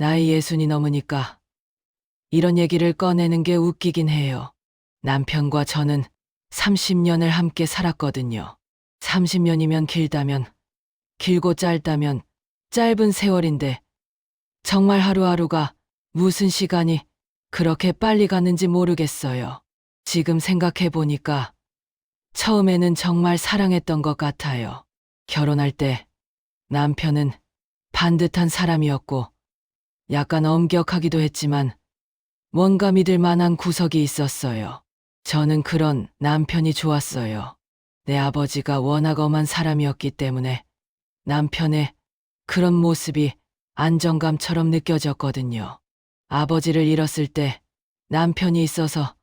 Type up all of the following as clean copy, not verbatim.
나이 60이 넘으니까 이런 얘기를 꺼내는 게 웃기긴 해요. 남편과 저는 30년을 함께 살았거든요. 30년이면 길다면, 길고 짧다면 짧은 세월인데 정말 하루하루가 무슨 시간이 그렇게 빨리 갔는지 모르겠어요. 지금 생각해 보니까 처음에는 정말 사랑했던 것 같아요. 결혼할 때 남편은 반듯한 사람이었고 약간 엄격하기도 했지만 뭔가 믿을 만한 구석이 있었어요. 저는 그런 남편이 좋았어요. 내 아버지가 워낙 엄한 사람이었기 때문에 남편의 그런 모습이 안정감처럼 느껴졌거든요. 아버지를 잃었을 때 남편이 있어서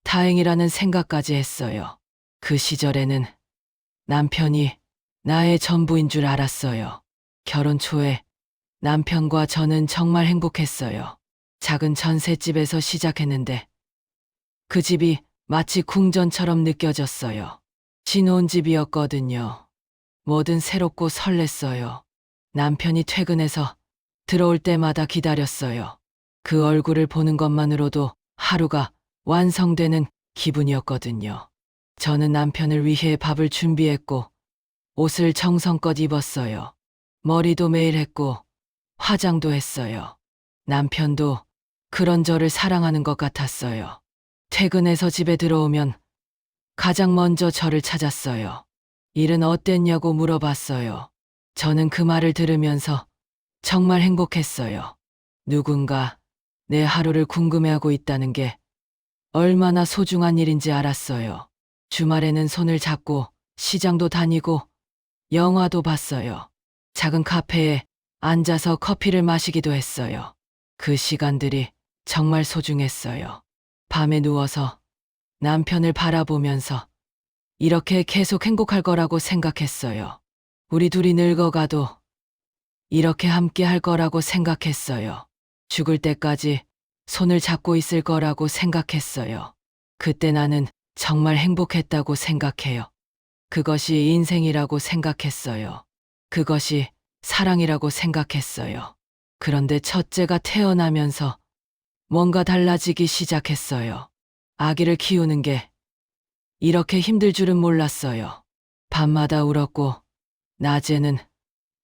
다행이라는 생각까지 했어요. 그 시절에는 남편이 나의 전부인 줄 알았어요. 결혼 초에 남편과 저는 정말 행복했어요. 작은 전셋집에서 시작했는데 그 집이 마치 궁전처럼 느껴졌어요. 신혼집이었거든요. 뭐든 새롭고 설렜어요. 남편이 퇴근해서 들어올 때마다 기다렸어요. 그 얼굴을 보는 것만으로도 하루가 완성되는 기분이었거든요. 저는 남편을 위해 밥을 준비했고 옷을 정성껏 입었어요. 머리도 매일 했고 화장도 했어요. 남편도 그런 저를 사랑하는 것 같았어요. 퇴근해서 집에 들어오면 가장 먼저 저를 찾았어요. 일은 어땠냐고 물어봤어요. 저는 그 말을 들으면서 정말 행복했어요. 누군가 내 하루를 궁금해하고 있다는 게 얼마나 소중한 일인지 알았어요. 주말에는 손을 잡고 시장도 다니고 영화도 봤어요. 작은 카페에 앉아서 커피를 마시기도 했어요. 그 시간들이 정말 소중했어요. 밤에 누워서 남편을 바라보면서 이렇게 계속 행복할 거라고 생각했어요. 우리 둘이 늙어가도 이렇게 함께 할 거라고 생각했어요. 죽을 때까지 손을 잡고 있을 거라고 생각했어요. 그때 나는 정말 행복했다고 생각해요. 그것이 인생이라고 생각했어요. 그것이 사랑이라고 생각했어요. 그런데 첫째가 태어나면서 뭔가 달라지기 시작했어요. 아기를 키우는 게 이렇게 힘들 줄은 몰랐어요. 밤마다 울었고 낮에는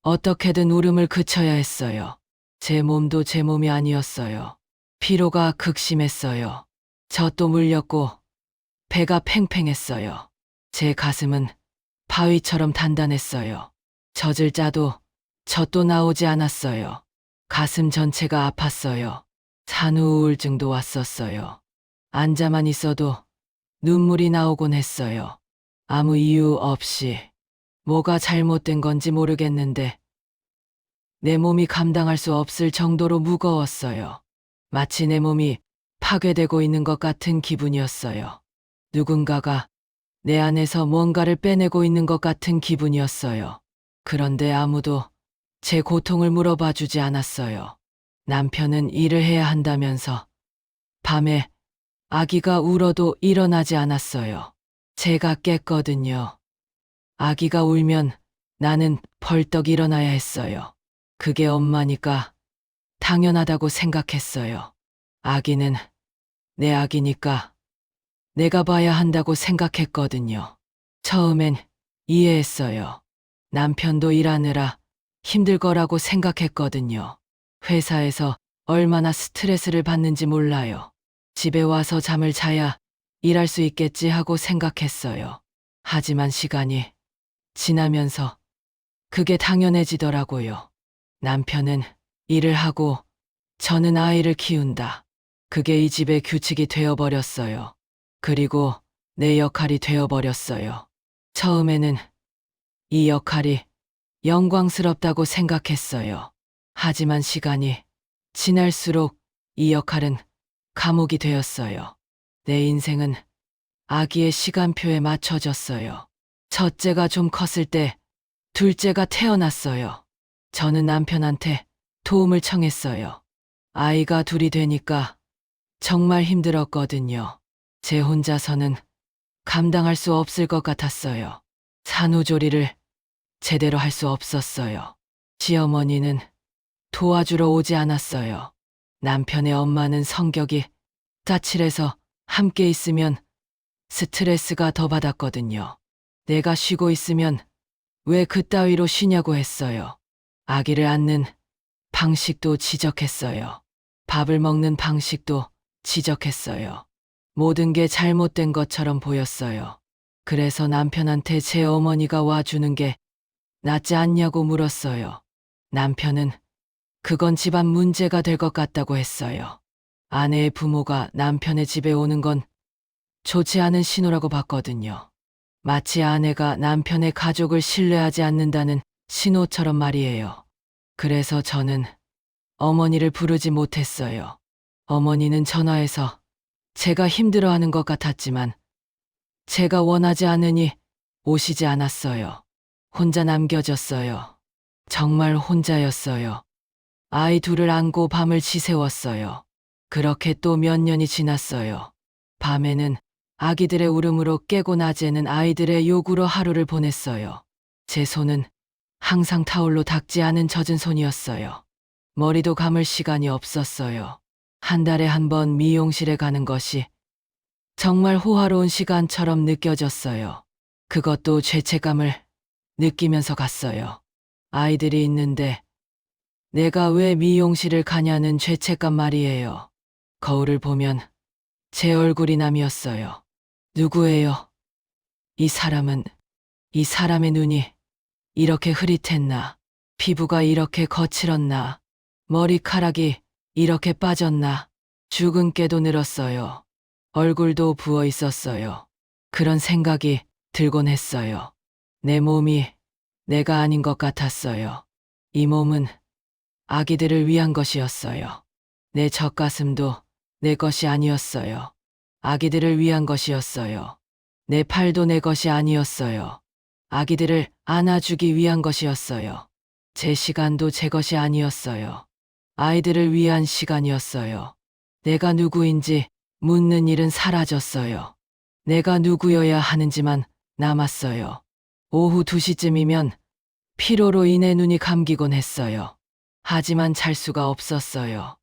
어떻게든 울음을 그쳐야 했어요. 제 몸도 제 몸이 아니었어요. 피로가 극심했어요. 젖도 물렸고 배가 팽팽했어요. 제 가슴은 바위처럼 단단했어요. 젖을 짜도 젖도 나오지 않았어요. 가슴 전체가 아팠어요. 산후 우울증도 왔었어요. 앉아만 있어도 눈물이 나오곤 했어요. 아무 이유 없이. 뭐가 잘못된 건지 모르겠는데 내 몸이 감당할 수 없을 정도로 무거웠어요. 마치 내 몸이 파괴되고 있는 것 같은 기분이었어요. 누군가가 내 안에서 뭔가를 빼내고 있는 것 같은 기분이었어요. 그런데 아무도 제 고통을 물어봐 주지 않았어요. 남편은 일을 해야 한다면서 밤에 아기가 울어도 일어나지 않았어요. 제가 깼거든요. 아기가 울면 나는 벌떡 일어나야 했어요. 그게 엄마니까 당연하다고 생각했어요. 아기는 내 아기니까 내가 봐야 한다고 생각했거든요. 처음엔 이해했어요. 남편도 일하느라 힘들 거라고 생각했거든요. 회사에서 얼마나 스트레스를 받는지 몰라요. 집에 와서 잠을 자야 일할 수 있겠지 하고 생각했어요. 하지만 시간이 지나면서 그게 당연해지더라고요. 남편은 일을 하고 저는 아이를 키운다. 그게 이 집의 규칙이 되어버렸어요. 그리고 내 역할이 되어버렸어요. 처음에는 이 역할이 영광스럽다고 생각했어요. 하지만 시간이 지날수록 이 역할은 감옥이 되었어요. 내 인생은 아기의 시간표에 맞춰졌어요. 첫째가 좀 컸을 때 둘째가 태어났어요. 저는 남편한테 도움을 청했어요. 아이가 둘이 되니까 정말 힘들었거든요. 제 혼자서는 감당할 수 없을 것 같았어요. 산후조리를 제대로 할 수 없었어요. 시어머니는 도와주러 오지 않았어요. 남편의 엄마는 성격이 까칠해서 함께 있으면 스트레스가 더 받았거든요. 내가 쉬고 있으면 왜 그따위로 쉬냐고 했어요. 아기를 안는 방식도 지적했어요. 밥을 먹는 방식도 지적했어요. 모든 게 잘못된 것처럼 보였어요. 그래서 남편한테 제 어머니가 와주는 게 낫지 않냐고 물었어요. 남편은 그건 집안 문제가 될 것 같다고 했어요. 아내의 부모가 남편의 집에 오는 건 좋지 않은 신호라고 봤거든요. 마치 아내가 남편의 가족을 신뢰하지 않는다는 신호처럼 말이에요. 그래서 저는 어머니를 부르지 못했어요. 어머니는 전화해서 제가 힘들어하는 것 같았지만 제가 원하지 않으니 오시지 않았어요. 혼자 남겨졌어요. 정말 혼자였어요. 아이 둘을 안고 밤을 지새웠어요. 그렇게 또 몇 년이 지났어요. 밤에는 아기들의 울음으로 깨고 낮에는 아이들의 요구로 하루를 보냈어요. 제 손은 항상 타올로 닦지 않은 젖은 손이었어요. 머리도 감을 시간이 없었어요. 한 달에 한 번 미용실에 가는 것이 정말 호화로운 시간처럼 느껴졌어요. 그것도 죄책감을 느끼면서 갔어요. 아이들이 있는데 내가 왜 미용실을 가냐는 죄책감 말이에요. 거울을 보면 제 얼굴이 남이었어요. 누구예요? 이 사람은, 이 사람의 눈이 이렇게 흐릿했나? 피부가 이렇게 거칠었나? 머리카락이 이렇게 빠졌나? 주근깨도 늘었어요. 얼굴도 부어 있었어요. 그런 생각이 들곤 했어요. 내 몸이 내가 아닌 것 같았어요. 이 몸은 아기들을 위한 것이었어요. 내 젖가슴도 내 것이 아니었어요. 아기들을 위한 것이었어요. 내 팔도 내 것이 아니었어요. 아기들을 안아주기 위한 것이었어요. 제 시간도 제 것이 아니었어요. 아이들을 위한 시간이었어요. 내가 누구인지 묻는 일은 사라졌어요. 내가 누구여야 하는지만 남았어요. 오후 2시쯤이면 피로로 인해 눈이 감기곤 했어요. 하지만 잘 수가 없었어요.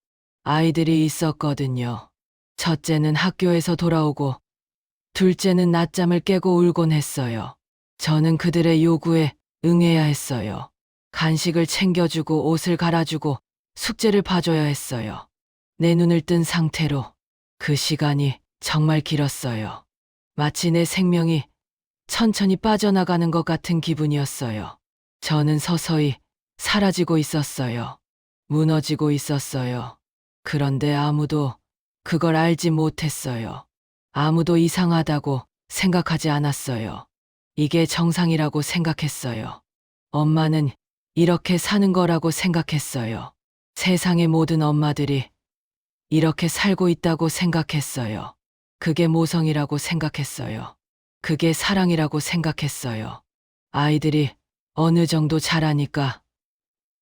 아이들이 있었거든요. 첫째는 학교에서 돌아오고 둘째는 낮잠을 깨고 울곤 했어요. 저는 그들의 요구에 응해야 했어요. 간식을 챙겨주고 옷을 갈아주고 숙제를 봐줘야 했어요. 내 눈을 뜬 상태로 그 시간이 정말 길었어요. 마치 내 생명이 천천히 빠져나가는 것 같은 기분이었어요. 저는 서서히 사라지고 있었어요. 무너지고 있었어요. 그런데 아무도 그걸 알지 못했어요. 아무도 이상하다고 생각하지 않았어요. 이게 정상이라고 생각했어요. 엄마는 이렇게 사는 거라고 생각했어요. 세상의 모든 엄마들이 이렇게 살고 있다고 생각했어요. 그게 모성이라고 생각했어요. 그게 사랑이라고 생각했어요. 아이들이 어느 정도 자라니까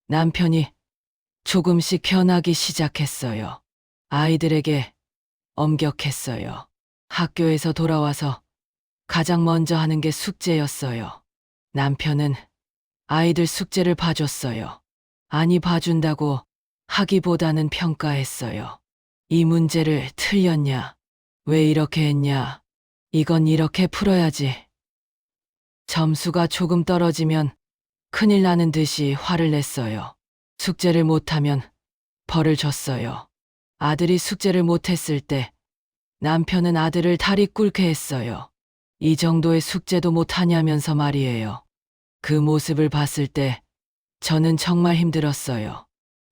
남편이 조금씩 변하기 시작했어요. 아이들에게 엄격했어요. 학교에서 돌아와서 가장 먼저 하는 게 숙제였어요. 남편은 아이들 숙제를 봐줬어요. 아니 봐준다고 하기보다는 평가했어요. 이 문제를 틀렸냐? 왜 이렇게 했냐? 이건 이렇게 풀어야지. 점수가 조금 떨어지면 큰일 나는 듯이 화를 냈어요. 숙제를 못하면 벌을 줬어요. 아들이 숙제를 못했을 때 남편은 아들을 다리 꿇게 했어요. 이 정도의 숙제도 못하냐면서 말이에요. 그 모습을 봤을 때 저는 정말 힘들었어요.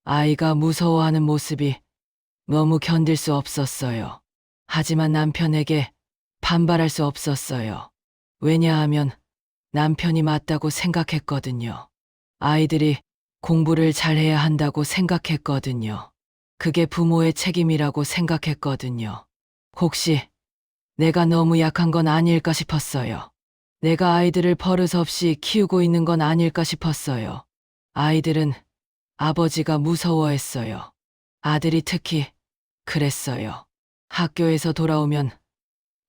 아이가 무서워하는 모습이 너무 견딜 수 없었어요. 하지만 남편에게 반발할 수 없었어요. 왜냐하면 남편이 맞다고 생각했거든요. 아이들이 공부를 잘해야 한다고 생각했거든요. 그게 부모의 책임이라고 생각했거든요. 혹시 내가 너무 약한 건 아닐까 싶었어요. 내가 아이들을 버릇없이 키우고 있는 건 아닐까 싶었어요. 아이들은 아버지가 무서워했어요. 아들이 특히 그랬어요. 학교에서 돌아오면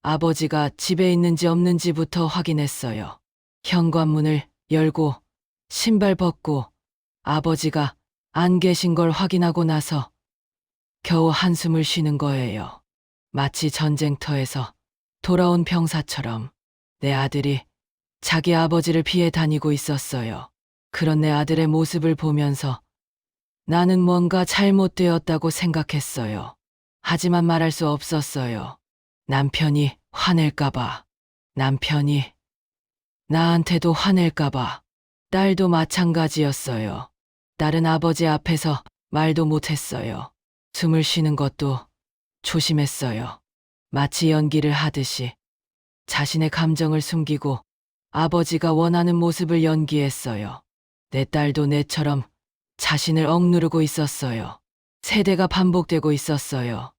아버지가 집에 있는지 없는지부터 확인했어요. 현관문을 열고 신발 벗고 아버지가 안 계신 걸 확인하고 나서 겨우 한숨을 쉬는 거예요. 마치 전쟁터에서 돌아온 병사처럼 내 아들이 자기 아버지를 피해 다니고 있었어요. 그런 내 아들의 모습을 보면서 나는 뭔가 잘못되었다고 생각했어요. 하지만 말할 수 없었어요. 남편이 화낼까봐. 남편이 나한테도 화낼까봐. 딸도 마찬가지였어요. 딸은 아버지 앞에서 말도 못했어요. 숨을 쉬는 것도 조심했어요. 마치 연기를 하듯이 자신의 감정을 숨기고 아버지가 원하는 모습을 연기했어요. 내 딸도 내처럼 자신을 억누르고 있었어요. 세대가 반복되고 있었어요.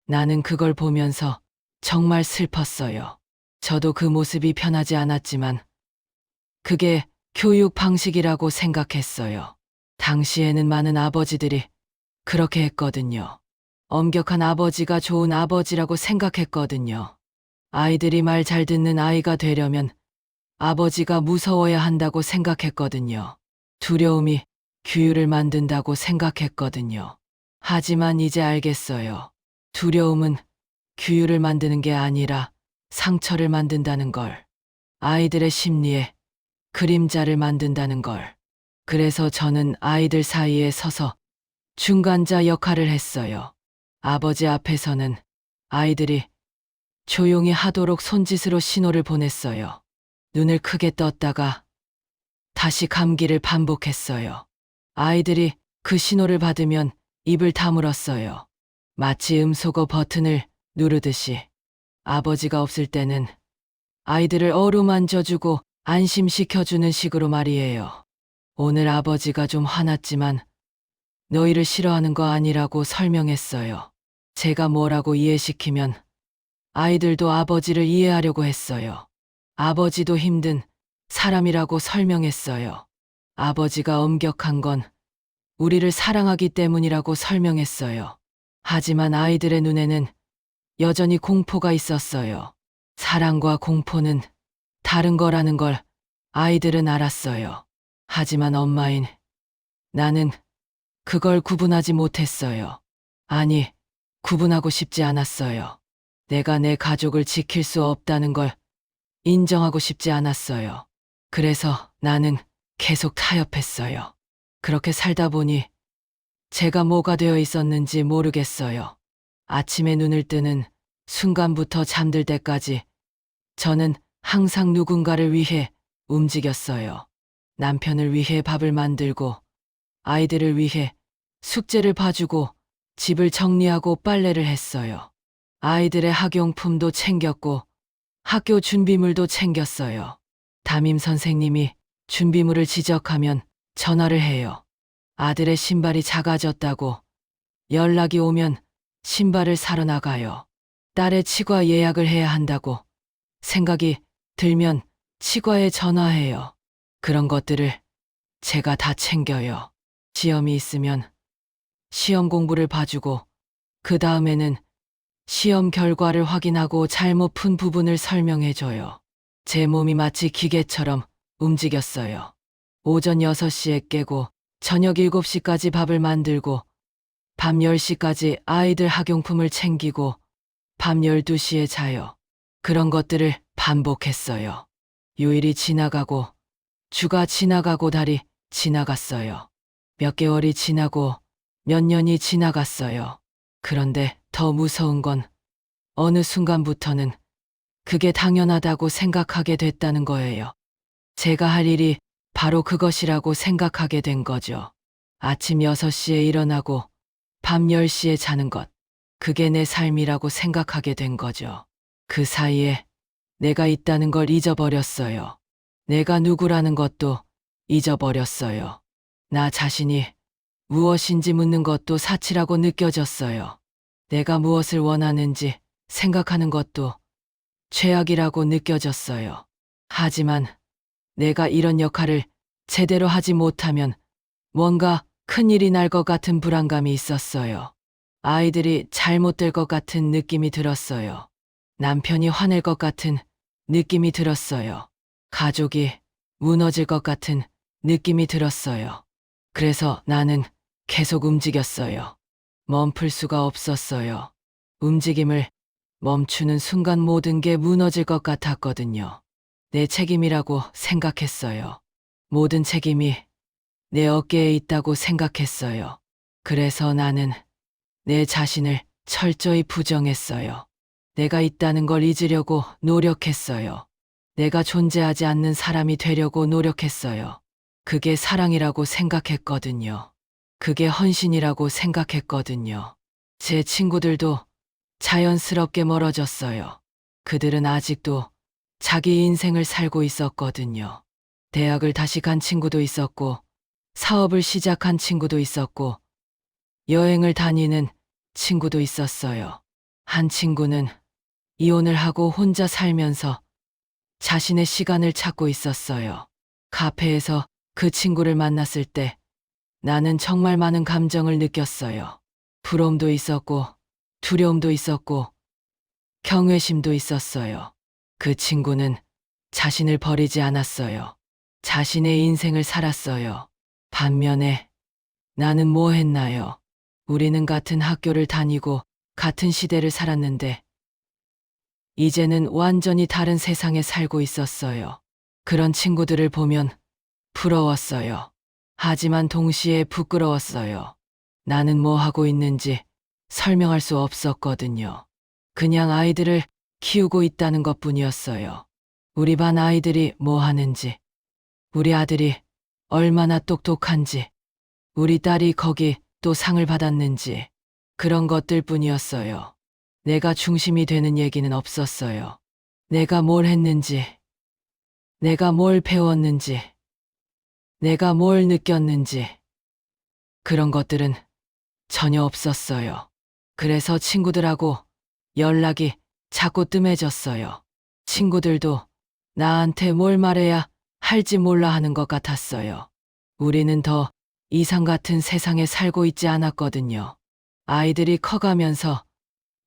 나는 그걸 보면서 정말 슬펐어요. 저도 그 모습이 편하지 않았지만 그게 교육 방식이라고 생각했어요. 당시에는 많은 아버지들이 그렇게 했거든요. 엄격한 아버지가 좋은 아버지라고 생각했거든요. 아이들이 말 잘 듣는 아이가 되려면 아버지가 무서워야 한다고 생각했거든요. 두려움이 규율을 만든다고 생각했거든요. 하지만 이제 알겠어요. 두려움은 규율을 만드는 게 아니라 상처를 만든다는 걸. 아이들의 심리에 그림자를 만든다는 걸. 그래서 저는 아이들 사이에 서서 중간자 역할을 했어요. 아버지 앞에서는 아이들이 조용히 하도록 손짓으로 신호를 보냈어요. 눈을 크게 떴다가 다시 감기를 반복했어요. 아이들이 그 신호를 받으면 입을 다물었어요. 마치 음소거 버튼을 누르듯이. 아버지가 없을 때는 아이들을 어루만져주고 안심시켜주는 식으로 말이에요. 오늘 아버지가 좀 화났지만 너희를 싫어하는 거 아니라고 설명했어요. 제가 뭐라고 이해시키면 아이들도 아버지를 이해하려고 했어요. 아버지도 힘든 사람이라고 설명했어요. 아버지가 엄격한 건 우리를 사랑하기 때문이라고 설명했어요. 하지만 아이들의 눈에는 여전히 공포가 있었어요. 사랑과 공포는 다른 거라는 걸 아이들은 알았어요. 하지만 엄마인 나는 그걸 구분하지 못했어요. 아니, 구분하고 싶지 않았어요. 내가 내 가족을 지킬 수 없다는 걸 인정하고 싶지 않았어요. 그래서 나는 계속 타협했어요. 그렇게 살다 보니 제가 뭐가 되어 있었는지 모르겠어요. 아침에 눈을 뜨는 순간부터 잠들 때까지 저는 항상 누군가를 위해 움직였어요. 남편을 위해 밥을 만들고 아이들을 위해 숙제를 봐주고 집을 정리하고 빨래를 했어요. 아이들의 학용품도 챙겼고 학교 준비물도 챙겼어요. 담임 선생님이 준비물을 지적하면 전화를 해요. 아들의 신발이 작아졌다고 연락이 오면 신발을 사러 나가요. 딸의 치과 예약을 해야 한다고 생각이 들면 치과에 전화해요. 그런 것들을 제가 다 챙겨요. 시험이 있으면 시험 공부를 봐주고 그 다음에는 시험 결과를 확인하고 잘못 푼 부분을 설명해줘요. 제 몸이 마치 기계처럼 움직였어요. 오전 6시에 깨고 저녁 7시까지 밥을 만들고 밤 10시까지 아이들 학용품을 챙기고 밤 12시에 자요. 그런 것들을 반복했어요. 요일이 지나가고 주가 지나가고 달이 지나갔어요. 몇 개월이 지나고 몇 년이 지나갔어요. 그런데 더 무서운 건 어느 순간부터는 그게 당연하다고 생각하게 됐다는 거예요. 제가 할 일이 바로 그것이라고 생각하게 된 거죠. 아침 6시에 일어나고 밤 10시에 자는 것. 그게 내 삶이라고 생각하게 된 거죠. 그 사이에 내가 있다는 걸 잊어버렸어요. 내가 누구라는 것도 잊어버렸어요. 나 자신이 무엇인지 묻는 것도 사치라고 느껴졌어요. 내가 무엇을 원하는지 생각하는 것도 죄악이라고 느껴졌어요. 하지만 내가 이런 역할을 제대로 하지 못하면 뭔가 큰일이 날 것 같은 불안감이 있었어요. 아이들이 잘못될 것 같은 느낌이 들었어요. 남편이 화낼 것 같은 느낌이 들었어요. 가족이 무너질 것 같은 느낌이 들었어요. 그래서 나는 계속 움직였어요. 멈출 수가 없었어요. 움직임을 멈추는 순간 모든 게 무너질 것 같았거든요. 내 책임이라고 생각했어요. 모든 책임이 내 어깨에 있다고 생각했어요. 그래서 나는 내 자신을 철저히 부정했어요. 내가 있다는 걸 잊으려고 노력했어요. 내가 존재하지 않는 사람이 되려고 노력했어요. 그게 사랑이라고 생각했거든요. 그게 헌신이라고 생각했거든요. 제 친구들도 자연스럽게 멀어졌어요. 그들은 아직도 자기 인생을 살고 있었거든요. 대학을 다시 간 친구도 있었고, 사업을 시작한 친구도 있었고, 여행을 다니는 친구도 있었어요. 한 친구는 이혼을 하고 혼자 살면서 자신의 시간을 찾고 있었어요. 카페에서 그 친구를 만났을 때 나는 정말 많은 감정을 느꼈어요. 부러움도 있었고, 두려움도 있었고, 경외심도 있었어요. 그 친구는 자신을 버리지 않았어요. 자신의 인생을 살았어요. 반면에 나는 뭐 했나요? 우리는 같은 학교를 다니고 같은 시대를 살았는데 이제는 완전히 다른 세상에 살고 있었어요. 그런 친구들을 보면 부러웠어요. 하지만 동시에 부끄러웠어요. 나는 뭐 하고 있는지 설명할 수 없었거든요. 그냥 아이들을 키우고 있다는 것뿐이었어요. 우리 반 아이들이 뭐 하는지, 우리 아들이 얼마나 똑똑한지, 우리 딸이 거기 또 상을 받았는지, 그런 것들 뿐이었어요. 내가 중심이 되는 얘기는 없었어요. 내가 뭘 했는지, 내가 뭘 배웠는지, 내가 뭘 느꼈는지, 그런 것들은 전혀 없었어요. 그래서 친구들하고 연락이 자꾸 뜸해졌어요. 친구들도 나한테 뭘 말해야 할지 몰라 하는 것 같았어요. 우리는 더 이상 같은 세상에 살고 있지 않았거든요. 아이들이 커가면서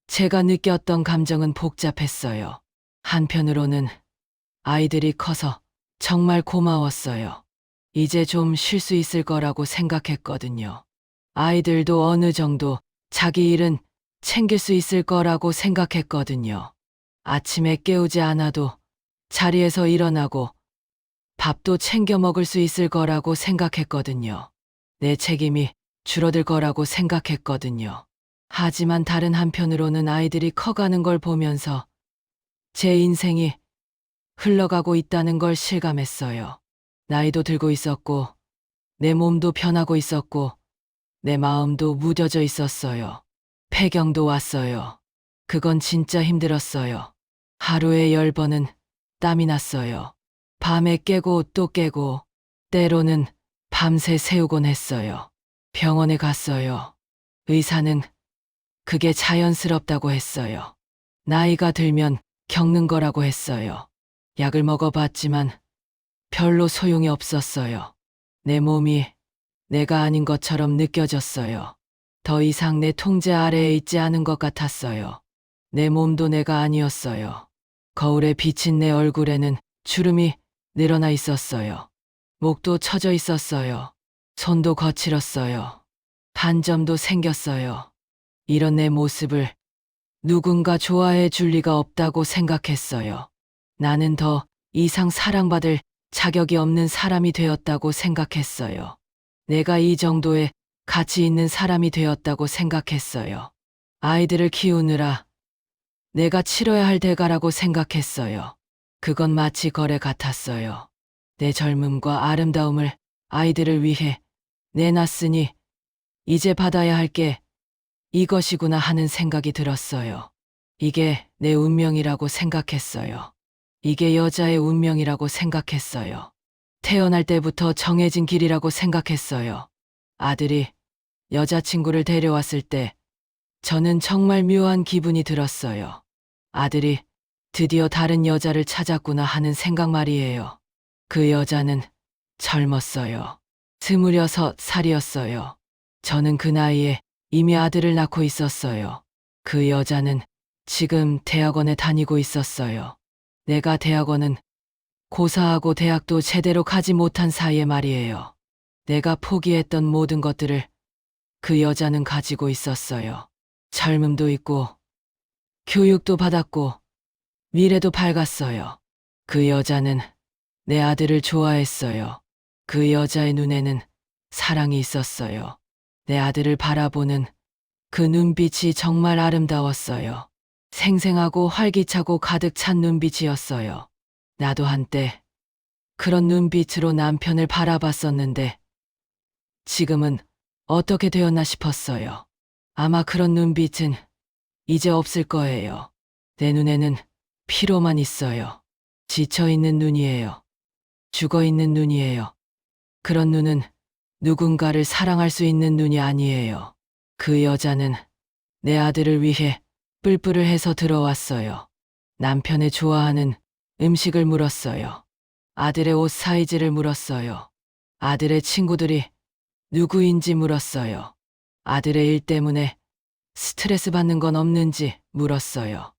제가 느꼈던 감정은 복잡했어요. 한편으로는 아이들이 커서 정말 고마웠어요. 이제 좀 쉴 수 있을 거라고 생각했거든요. 아이들도 어느 정도 자기 일은 챙길 수 있을 거라고 생각했거든요. 아침에 깨우지 않아도 자리에서 일어나고 밥도 챙겨 먹을 수 있을 거라고 생각했거든요. 내 책임이 줄어들 거라고 생각했거든요. 하지만 다른 한편으로는 아이들이 커가는 걸 보면서 제 인생이 흘러가고 있다는 걸 실감했어요. 나이도 들고 있었고, 내 몸도 변하고 있었고, 내 마음도 무뎌져 있었어요. 폐경도 왔어요. 그건 진짜 힘들었어요. 하루에 10번은 땀이 났어요. 밤에 깨고 또 깨고, 때로는 밤새 새우곤 했어요. 병원에 갔어요. 의사는 그게 자연스럽다고 했어요. 나이가 들면 겪는 거라고 했어요. 약을 먹어봤지만 별로 소용이 없었어요. 내 몸이 내가 아닌 것처럼 느껴졌어요. 더 이상 내 통제 아래에 있지 않은 것 같았어요. 내 몸도 내가 아니었어요. 거울에 비친 내 얼굴에는 주름이 늘어나 있었어요. 목도 처져 있었어요. 손도 거칠었어요. 반점도 생겼어요. 이런 내 모습을 누군가 좋아해 줄 리가 없다고 생각했어요. 나는 더 이상 사랑받을 자격이 없는 사람이 되었다고 생각했어요. 내가 이 정도의 가치 있는 사람이 되었다고 생각했어요. 아이들을 키우느라 내가 치러야 할 대가라고 생각했어요. 그건 마치 거래 같았어요. 내 젊음과 아름다움을 아이들을 위해 내놨으니 이제 받아야 할 게 이것이구나 하는 생각이 들었어요. 이게 내 운명이라고 생각했어요. 이게 여자의 운명이라고 생각했어요. 태어날 때부터 정해진 길이라고 생각했어요. 아들이 여자친구를 데려왔을 때 저는 정말 묘한 기분이 들었어요. 아들이 드디어 다른 여자를 찾았구나 하는 생각 말이에요. 그 여자는 젊었어요. 26살이었어요. 저는 그 나이에 이미 아들을 낳고 있었어요. 그 여자는 지금 대학원에 다니고 있었어요. 내가 대학원은 고사하고 대학도 제대로 가지 못한 사이에 말이에요. 내가 포기했던 모든 것들을 그 여자는 가지고 있었어요. 젊음도 있고, 교육도 받았고, 미래도 밝았어요. 그 여자는 내 아들을 좋아했어요. 그 여자의 눈에는 사랑이 있었어요. 내 아들을 바라보는 그 눈빛이 정말 아름다웠어요. 생생하고 활기차고 가득 찬 눈빛이었어요. 나도 한때 그런 눈빛으로 남편을 바라봤었는데 지금은 어떻게 되었나 싶었어요. 아마 그런 눈빛은 이제 없을 거예요. 내 눈에는 피로만 있어요. 지쳐있는 눈이에요. 죽어있는 눈이에요. 그런 눈은 누군가를 사랑할 수 있는 눈이 아니에요. 그 여자는 내 아들을 위해 뿔뿔을 해서 들어왔어요. 남편의 좋아하는 음식을 물었어요. 아들의 옷 사이즈를 물었어요. 아들의 친구들이 누구인지 물었어요. 아들의 일 때문에 스트레스 받는 건 없는지 물었어요.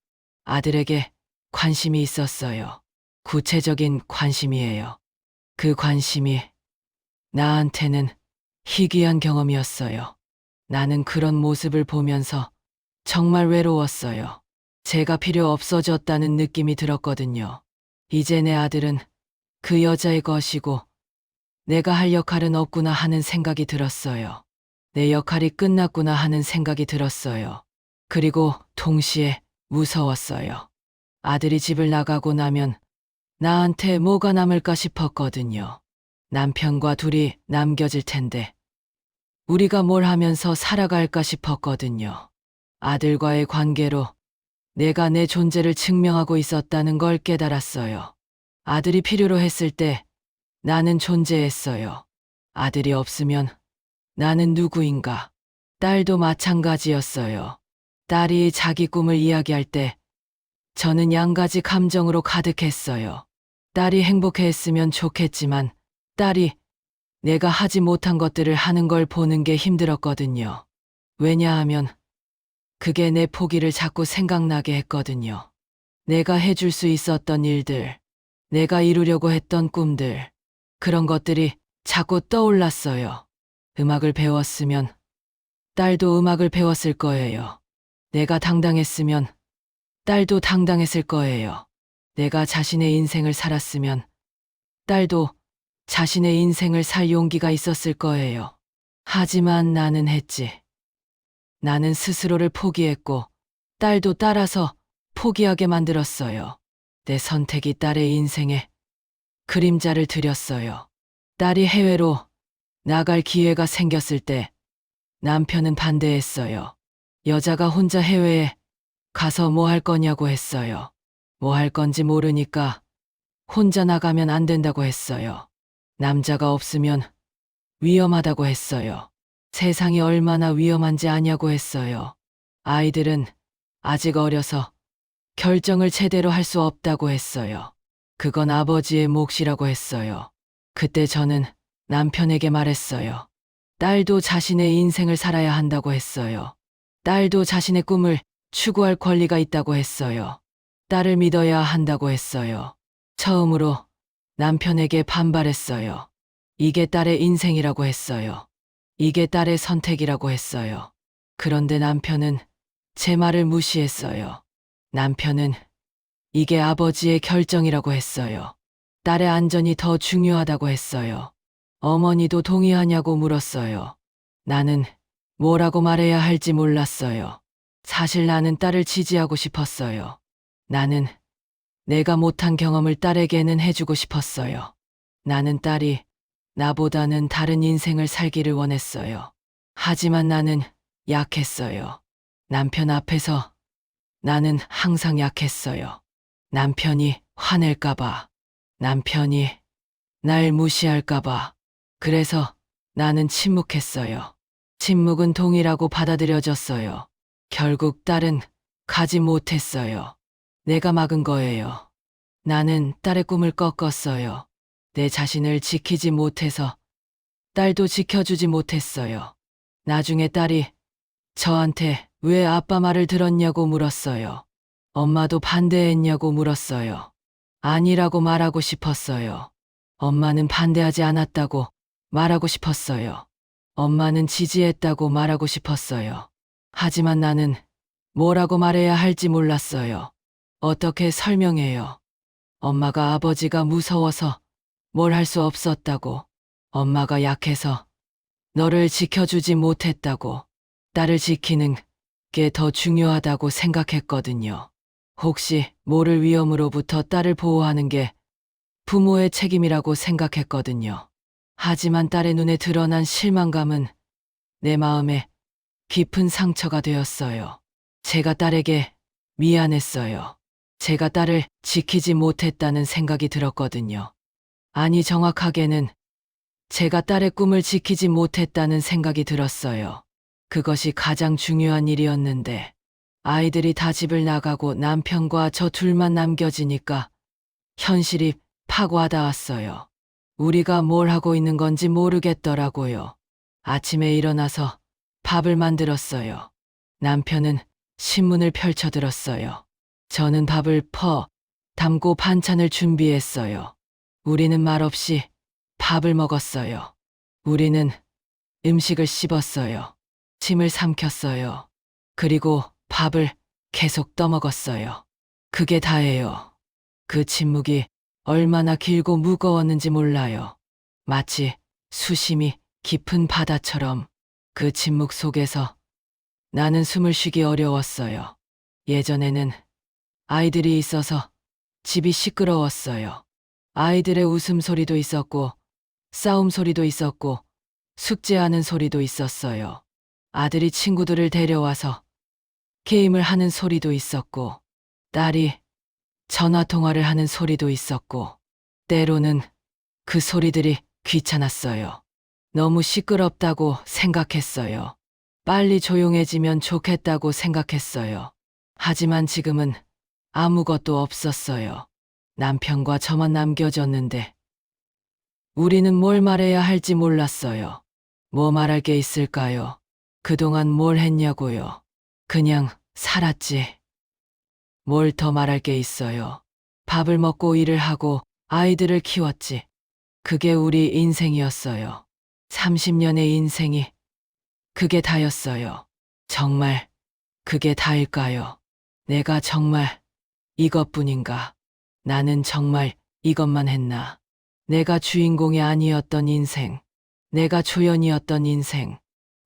아들에게 관심이 있었어요. 구체적인 관심이에요. 그 관심이 나한테는 희귀한 경험이었어요. 나는 그런 모습을 보면서 정말 외로웠어요. 제가 필요 없어졌다는 느낌이 들었거든요. 이제 내 아들은 그 여자의 것이고 내가 할 역할은 없구나 하는 생각이 들었어요. 내 역할이 끝났구나 하는 생각이 들었어요. 그리고 동시에 무서웠어요. 아들이 집을 나가고 나면 나한테 뭐가 남을까 싶었거든요. 남편과 둘이 남겨질 텐데 우리가 뭘 하면서 살아갈까 싶었거든요. 아들과의 관계로 내가 내 존재를 증명하고 있었다는 걸 깨달았어요. 아들이 필요로 했을 때 나는 존재했어요. 아들이 없으면 나는 누구인가? 딸도 마찬가지였어요. 딸이 자기 꿈을 이야기할 때 저는 양가지 감정으로 가득했어요. 딸이 행복해했으면 좋겠지만 딸이 내가 하지 못한 것들을 하는 걸 보는 게 힘들었거든요. 왜냐하면 그게 내 포기를 자꾸 생각나게 했거든요. 내가 해줄 수 있었던 일들, 내가 이루려고 했던 꿈들, 그런 것들이 자꾸 떠올랐어요. 음악을 배웠으면 딸도 음악을 배웠을 거예요. 내가 당당했으면 딸도 당당했을 거예요. 내가 자신의 인생을 살았으면 딸도 자신의 인생을 살 용기가 있었을 거예요. 하지만 나는 했지. 나는 스스로를 포기했고 딸도 따라서 포기하게 만들었어요. 내 선택이 딸의 인생에 그림자를 들였어요. 딸이 해외로 나갈 기회가 생겼을 때 남편은 반대했어요. 여자가 혼자 해외에 가서 뭐 할 거냐고 했어요. 뭐 할 건지 모르니까 혼자 나가면 안 된다고 했어요. 남자가 없으면 위험하다고 했어요. 세상이 얼마나 위험한지 아냐고 했어요. 아이들은 아직 어려서 결정을 제대로 할 수 없다고 했어요. 그건 아버지의 몫이라고 했어요. 그때 저는 남편에게 말했어요. 딸도 자신의 인생을 살아야 한다고 했어요. 딸도 자신의 꿈을 추구할 권리가 있다고 했어요. 딸을 믿어야 한다고 했어요. 처음으로 남편에게 반발했어요. 이게 딸의 인생이라고 했어요. 이게 딸의 선택이라고 했어요. 그런데 남편은 제 말을 무시했어요. 남편은 이게 아버지의 결정이라고 했어요. 딸의 안전이 더 중요하다고 했어요. 어머니도 동의하냐고 물었어요. 나는 뭐라고 말해야 할지 몰랐어요. 사실 나는 딸을 지지하고 싶었어요. 나는 내가 못한 경험을 딸에게는 해주고 싶었어요. 나는 딸이 나보다는 다른 인생을 살기를 원했어요. 하지만 나는 약했어요. 남편 앞에서 나는 항상 약했어요. 남편이 화낼까봐, 남편이 날 무시할까봐. 그래서 나는 침묵했어요. 침묵은 동의라고 받아들여졌어요. 결국 딸은 가지 못했어요. 내가 막은 거예요. 나는 딸의 꿈을 꺾었어요. 내 자신을 지키지 못해서 딸도 지켜주지 못했어요. 나중에 딸이 저한테 왜 아빠 말을 들었냐고 물었어요. 엄마도 반대했냐고 물었어요. 아니라고 말하고 싶었어요. 엄마는 반대하지 않았다고 말하고 싶었어요. 엄마는 지지했다고 말하고 싶었어요. 하지만 나는 뭐라고 말해야 할지 몰랐어요. 어떻게 설명해요? 엄마가 아버지가 무서워서 뭘 할 수 없었다고, 엄마가 약해서 너를 지켜주지 못했다고, 딸을 지키는 게 더 중요하다고 생각했거든요. 혹시 모를 위험으로부터 딸을 보호하는 게 부모의 책임이라고 생각했거든요. 하지만 딸의 눈에 드러난 실망감은 내 마음에 깊은 상처가 되었어요. 제가 딸에게 미안했어요. 제가 딸을 지키지 못했다는 생각이 들었거든요. 아니, 정확하게는 제가 딸의 꿈을 지키지 못했다는 생각이 들었어요. 그것이 가장 중요한 일이었는데, 아이들이 다 집을 나가고 남편과 저 둘만 남겨지니까 현실이 파고 와닿았어요. 우리가 뭘 하고 있는 건지 모르겠더라고요. 아침에 일어나서 밥을 만들었어요. 남편은 신문을 펼쳐들었어요. 저는 밥을 담고 반찬을 준비했어요. 우리는 말없이 밥을 먹었어요. 우리는 음식을 씹었어요. 침을 삼켰어요. 그리고 밥을 계속 떠먹었어요. 그게 다예요. 그 침묵이 얼마나 길고 무거웠는지 몰라요. 마치 수심이 깊은 바다처럼 그 침묵 속에서 나는 숨을 쉬기 어려웠어요. 예전에는 아이들이 있어서 집이 시끄러웠어요. 아이들의 웃음소리도 있었고, 싸움 소리도 있었고, 숙제하는 소리도 있었어요. 아들이 친구들을 데려와서 게임을 하는 소리도 있었고, 딸이 전화 통화를 하는 소리도 있었고, 때로는 그 소리들이 귀찮았어요. 너무 시끄럽다고 생각했어요. 빨리 조용해지면 좋겠다고 생각했어요. 하지만 지금은 아무것도 없었어요. 남편과 저만 남겨졌는데, 우리는 뭘 말해야 할지 몰랐어요. 뭐 말할 게 있을까요? 그동안 뭘 했냐고요. 그냥 살았지. 뭘 더 말할 게 있어요. 밥을 먹고 일을 하고 아이들을 키웠지. 그게 우리 인생이었어요. 30년의 인생이 그게 다였어요. 정말 그게 다일까요? 내가 정말 이것뿐인가? 나는 정말 이것만 했나? 내가 주인공이 아니었던 인생. 내가 조연이었던 인생.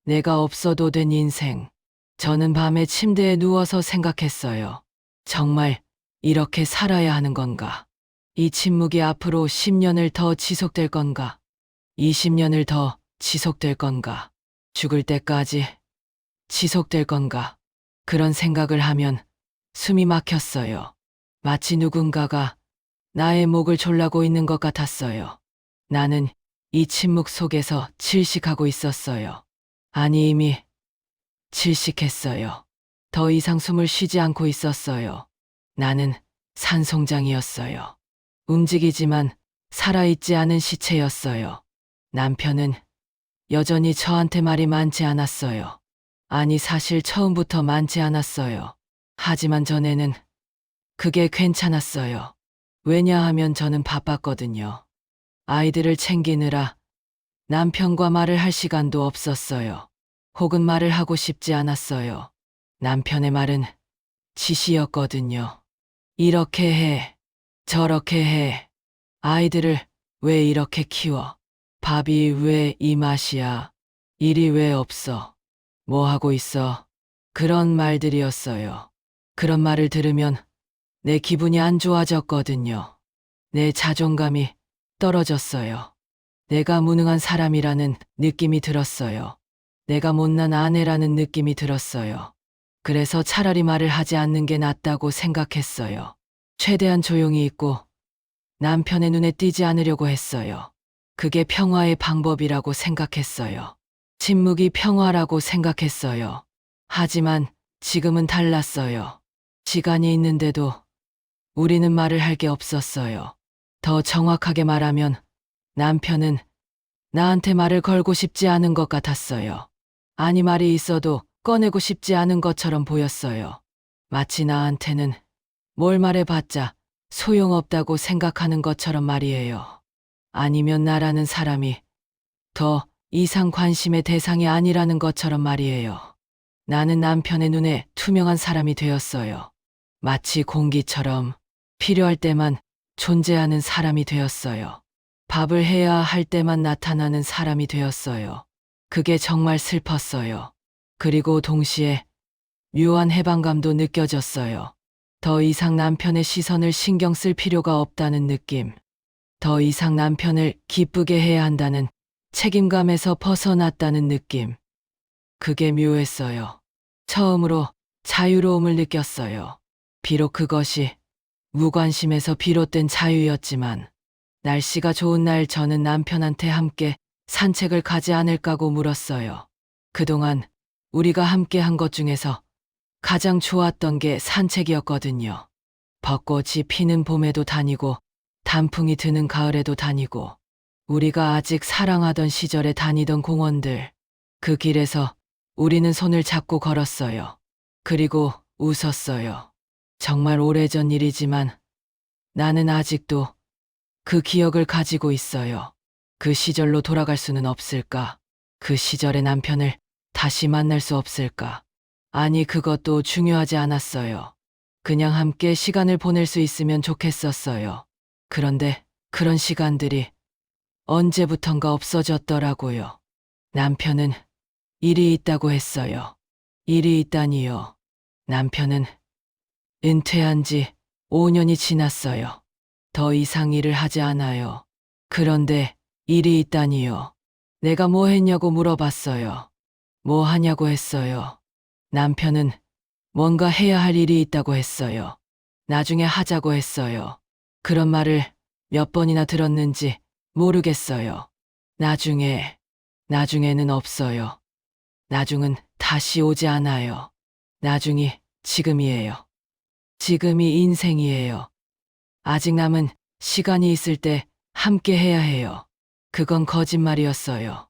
내가 없어도 된 인생. 저는 밤에 침대에 누워서 생각했어요. 정말 이렇게 살아야 하는 건가? 이 침묵이 앞으로 10년을 더 지속될 건가? 20년을 더 지속될 건가? 죽을 때까지 지속될 건가? 그런 생각을 하면 숨이 막혔어요. 마치 누군가가 나의 목을 졸라고 있는 것 같았어요. 나는 이 침묵 속에서 질식하고 있었어요. 아니, 이미 질식했어요. 더 이상 숨을 쉬지 않고 있었어요. 나는 산송장이었어요. 움직이지만 살아있지 않은 시체였어요. 남편은 여전히 저한테 말이 많지 않았어요. 아니, 사실 처음부터 많지 않았어요. 하지만 전에는 그게 괜찮았어요. 왜냐하면 저는 바빴거든요. 아이들을 챙기느라 남편과 말을 할 시간도 없었어요. 혹은 말을 하고 싶지 않았어요. 남편의 말은 지시였거든요. 이렇게 해, 저렇게 해. 아이들을 왜 이렇게 키워? 밥이 왜 이 맛이야? 일이 왜 없어? 뭐 하고 있어? 그런 말들이었어요. 그런 말을 들으면 내 기분이 안 좋아졌거든요. 내 자존감이 떨어졌어요. 내가 무능한 사람이라는 느낌이 들었어요. 내가 못난 아내라는 느낌이 들었어요. 그래서 차라리 말을 하지 않는 게 낫다고 생각했어요. 최대한 조용히 있고 남편의 눈에 띄지 않으려고 했어요. 그게 평화의 방법이라고 생각했어요. 침묵이 평화라고 생각했어요. 하지만 지금은 달랐어요. 시간이 있는데도 우리는 말을 할 게 없었어요. 더 정확하게 말하면 남편은 나한테 말을 걸고 싶지 않은 것 같았어요. 아니, 말이 있어도 꺼내고 싶지 않은 것처럼 보였어요. 마치 나한테는 뭘 말해봤자 소용없다고 생각하는 것처럼 말이에요. 아니면 나라는 사람이 더 이상 관심의 대상이 아니라는 것처럼 말이에요. 나는 남편의 눈에 투명한 사람이 되었어요. 마치 공기처럼 필요할 때만 존재하는 사람이 되었어요. 밥을 해야 할 때만 나타나는 사람이 되었어요. 그게 정말 슬펐어요. 그리고 동시에 묘한 해방감도 느껴졌어요. 더 이상 남편의 시선을 신경 쓸 필요가 없다는 느낌. 더 이상 남편을 기쁘게 해야 한다는 책임감에서 벗어났다는 느낌. 그게 묘했어요. 처음으로 자유로움을 느꼈어요. 비록 그것이 무관심에서 비롯된 자유였지만, 날씨가 좋은 날 저는 남편한테 함께 산책을 가지 않을까고 물었어요. 그동안 우리가 함께 한 것 중에서 가장 좋았던 게 산책이었거든요. 벚꽃이 피는 봄에도 다니고, 단풍이 드는 가을에도 다니고, 우리가 아직 사랑하던 시절에 다니던 공원들. 그 길에서 우리는 손을 잡고 걸었어요. 그리고 웃었어요. 정말 오래전 일이지만 나는 아직도 그 기억을 가지고 있어요. 그 시절로 돌아갈 수는 없을까? 그 시절의 남편을 다시 만날 수 없을까? 아니, 그것도 중요하지 않았어요. 그냥 함께 시간을 보낼 수 있으면 좋겠었어요. 그런데 그런 시간들이 언제부턴가 없어졌더라고요. 남편은 일이 있다고 했어요. 일이 있다니요. 남편은 은퇴한 지 5년이 지났어요. 더 이상 일을 하지 않아요. 그런데 일이 있다니요. 내가 뭐 했냐고 물어봤어요. 뭐 하냐고 했어요. 남편은 뭔가 해야 할 일이 있다고 했어요. 나중에 하자고 했어요. 그런 말을 몇 번이나 들었는지 모르겠어요. 나중에는 없어요. 나중은 다시 오지 않아요. 나중이 지금이에요. 지금이 인생이에요. 아직 남은 시간이 있을 때 함께 해야 해요. 그건 거짓말이었어요.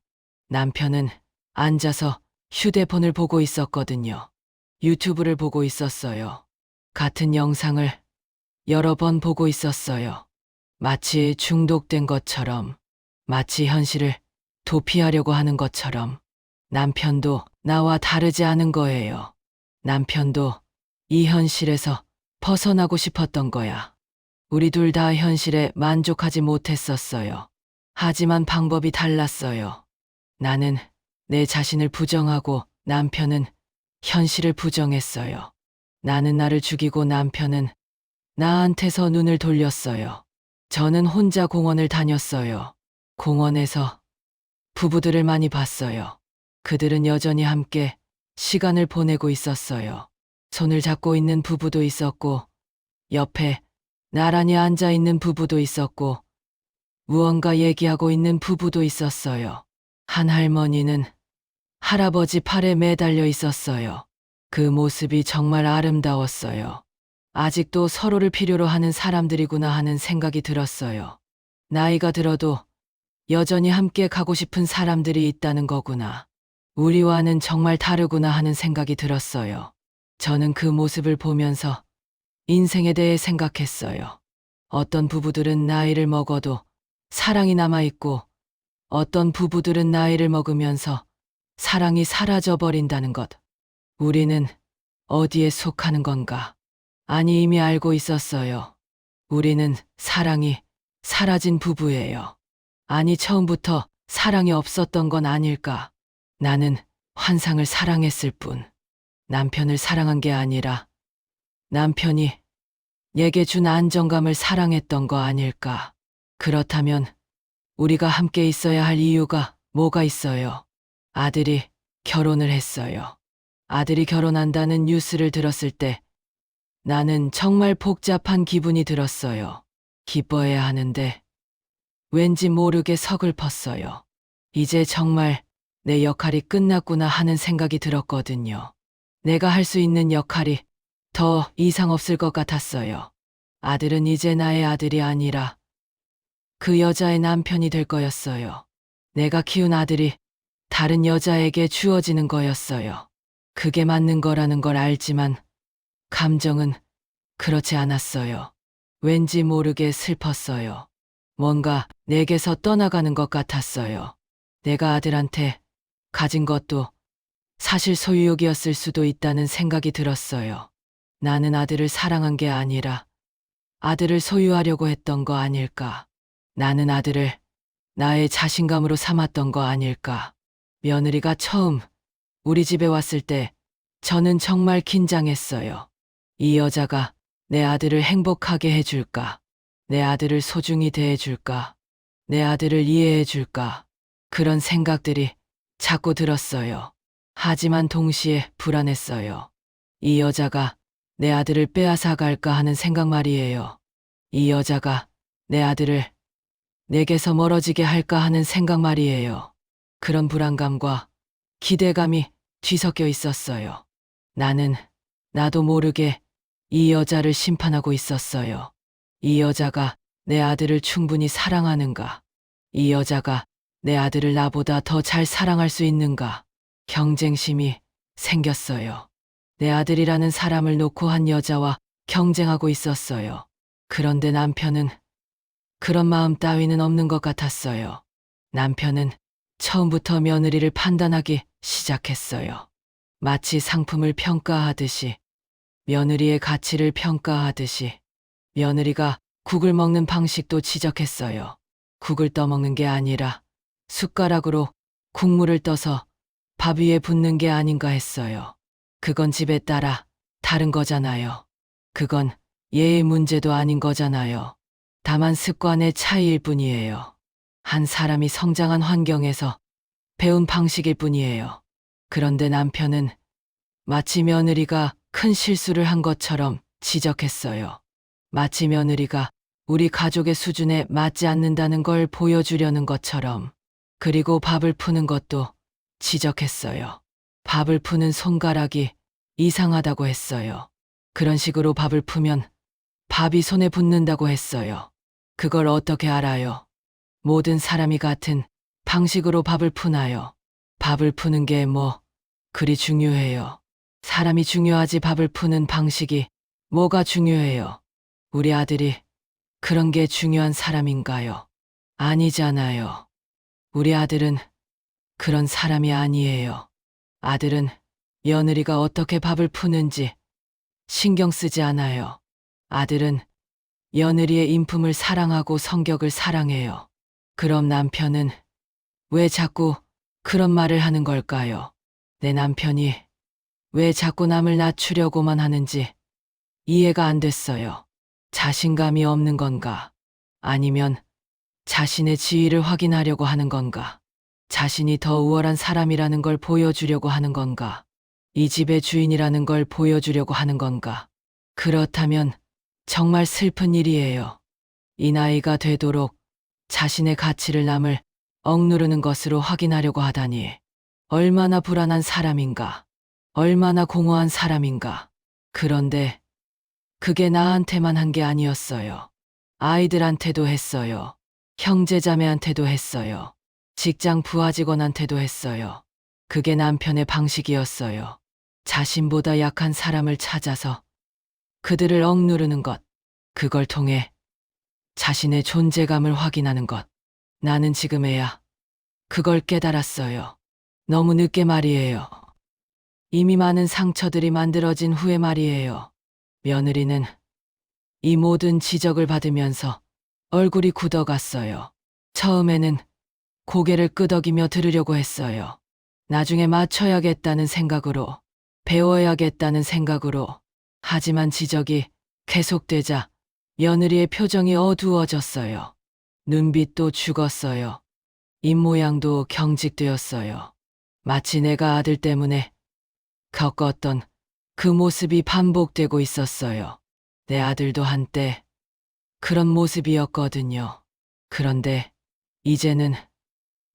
남편은 앉아서 휴대폰을 보고 있었거든요. 유튜브를 보고 있었어요. 같은 영상을 여러 번 보고 있었어요. 마치 중독된 것처럼, 마치 현실을 도피하려고 하는 것처럼. 남편도 나와 다르지 않은 거예요. 남편도 이 현실에서 벗어나고 싶었던 거야. 우리 둘 다 현실에 만족하지 못했었어요. 하지만 방법이 달랐어요. 나는 내 자신을 부정하고 남편은 현실을 부정했어요. 나는 나를 죽이고 남편은 나한테서 눈을 돌렸어요. 저는 혼자 공원을 다녔어요. 공원에서 부부들을 많이 봤어요. 그들은 여전히 함께 시간을 보내고 있었어요. 손을 잡고 있는 부부도 있었고, 옆에 나란히 앉아 있는 부부도 있었고, 무언가 얘기하고 있는 부부도 있었어요. 한 할머니는 할아버지 팔에 매달려 있었어요. 그 모습이 정말 아름다웠어요. 아직도 서로를 필요로 하는 사람들이구나 하는 생각이 들었어요. 나이가 들어도 여전히 함께 가고 싶은 사람들이 있다는 거구나. 우리와는 정말 다르구나 하는 생각이 들었어요. 저는 그 모습을 보면서 인생에 대해 생각했어요. 어떤 부부들은 나이를 먹어도 사랑이 남아있고, 어떤 부부들은 나이를 먹으면서 사랑이 사라져버린다는 것. 우리는 어디에 속하는 건가? 아니, 이미 알고 있었어요. 우리는 사랑이 사라진 부부예요. 아니, 처음부터 사랑이 없었던 건 아닐까? 나는 환상을 사랑했을 뿐, 남편을 사랑한 게 아니라 남편이 내게 준 안정감을 사랑했던 거 아닐까? 그렇다면 우리가 함께 있어야 할 이유가 뭐가 있어요? 아들이 결혼을 했어요. 아들이 결혼한다는 뉴스를 들었을 때 나는 정말 복잡한 기분이 들었어요. 기뻐해야 하는데 왠지 모르게 서글펐어요. 이제 정말 내 역할이 끝났구나 하는 생각이 들었거든요. 내가 할 수 있는 역할이 더 이상 없을 것 같았어요. 아들은 이제 나의 아들이 아니라 그 여자의 남편이 될 거였어요. 내가 키운 아들이 다른 여자에게 주어지는 거였어요. 그게 맞는 거라는 걸 알지만 감정은 그렇지 않았어요. 왠지 모르게 슬펐어요. 뭔가 내게서 떠나가는 것 같았어요. 내가 아들한테 가진 것도 사실 소유욕이었을 수도 있다는 생각이 들었어요. 나는 아들을 사랑한 게 아니라 아들을 소유하려고 했던 거 아닐까. 나는 아들을 나의 자신감으로 삼았던 거 아닐까. 며느리가 처음 우리 집에 왔을 때 저는 정말 긴장했어요. 이 여자가 내 아들을 행복하게 해줄까? 내 아들을 소중히 대해줄까? 내 아들을 이해해줄까? 그런 생각들이 자꾸 들었어요. 하지만 동시에 불안했어요. 이 여자가 내 아들을 빼앗아 갈까 하는 생각 말이에요. 이 여자가 내 아들을 내게서 멀어지게 할까 하는 생각 말이에요. 그런 불안감과 기대감이 뒤섞여 있었어요. 나는 나도 모르게 이 여자를 심판하고 있었어요. 이 여자가 내 아들을 충분히 사랑하는가? 이 여자가 내 아들을 나보다 더 잘 사랑할 수 있는가? 경쟁심이 생겼어요. 내 아들이라는 사람을 놓고 한 여자와 경쟁하고 있었어요. 그런데 남편은 그런 마음 따위는 없는 것 같았어요. 남편은 처음부터 며느리를 판단하기 시작했어요. 마치 상품을 평가하듯이, 며느리의 가치를 평가하듯이, 며느리가 국을 먹는 방식도 지적했어요. 국을 떠먹는 게 아니라 숟가락으로 국물을 떠서 밥 위에 붓는 게 아닌가 했어요. 그건 집에 따라 다른 거잖아요. 그건 예의 문제도 아닌 거잖아요. 다만 습관의 차이일 뿐이에요. 한 사람이 성장한 환경에서 배운 방식일 뿐이에요. 그런데 남편은 마치 며느리가 큰 실수를 한 것처럼 지적했어요. 마치 며느리가 우리 가족의 수준에 맞지 않는다는 걸 보여주려는 것처럼. 그리고 밥을 푸는 것도 지적했어요. 밥을 푸는 손가락이 이상하다고 했어요. 그런 식으로 밥을 푸면 밥이 손에 붙는다고 했어요. 그걸 어떻게 알아요? 모든 사람이 같은 방식으로 밥을 푸나요? 밥을 푸는 게 뭐 그리 중요해요. 사람이 중요하지 밥을 푸는 방식이 뭐가 중요해요? 우리 아들이 그런 게 중요한 사람인가요? 아니잖아요. 우리 아들은 그런 사람이 아니에요. 아들은 며느리가 어떻게 밥을 푸는지 신경 쓰지 않아요. 아들은 며느리의 인품을 사랑하고 성격을 사랑해요. 그럼 남편은 왜 자꾸 그런 말을 하는 걸까요? 내 남편이 왜 자꾸 남을 낮추려고만 하는지 이해가 안 됐어요. 자신감이 없는 건가? 아니면 자신의 지위를 확인하려고 하는 건가? 자신이 더 우월한 사람이라는 걸 보여주려고 하는 건가? 이 집의 주인이라는 걸 보여주려고 하는 건가? 그렇다면 정말 슬픈 일이에요. 이 나이가 되도록 자신의 가치를 남을 억누르는 것으로 확인하려고 하다니. 얼마나 불안한 사람인가? 얼마나 공허한 사람인가? 그런데 그게 나한테만 한 게 아니었어요. 아이들한테도 했어요. 형제자매한테도 했어요. 직장 부하 직원한테도 했어요. 그게 남편의 방식이었어요. 자신보다 약한 사람을 찾아서 그들을 억누르는 것. 그걸 통해 자신의 존재감을 확인하는 것. 나는 지금에야 그걸 깨달았어요. 너무 늦게 말이에요. 이미 많은 상처들이 만들어진 후에 말이에요. 며느리는 이 모든 지적을 받으면서 얼굴이 굳어갔어요. 처음에는 고개를 끄덕이며 들으려고 했어요. 나중에 맞춰야겠다는 생각으로, 배워야겠다는 생각으로. 하지만 지적이 계속되자 며느리의 표정이 어두워졌어요. 눈빛도 죽었어요. 입모양도 경직되었어요. 마치 내가 아들 때문에 겪었던 그 모습이 반복되고 있었어요. 내 아들도 한때 그런 모습이었거든요. 그런데 이제는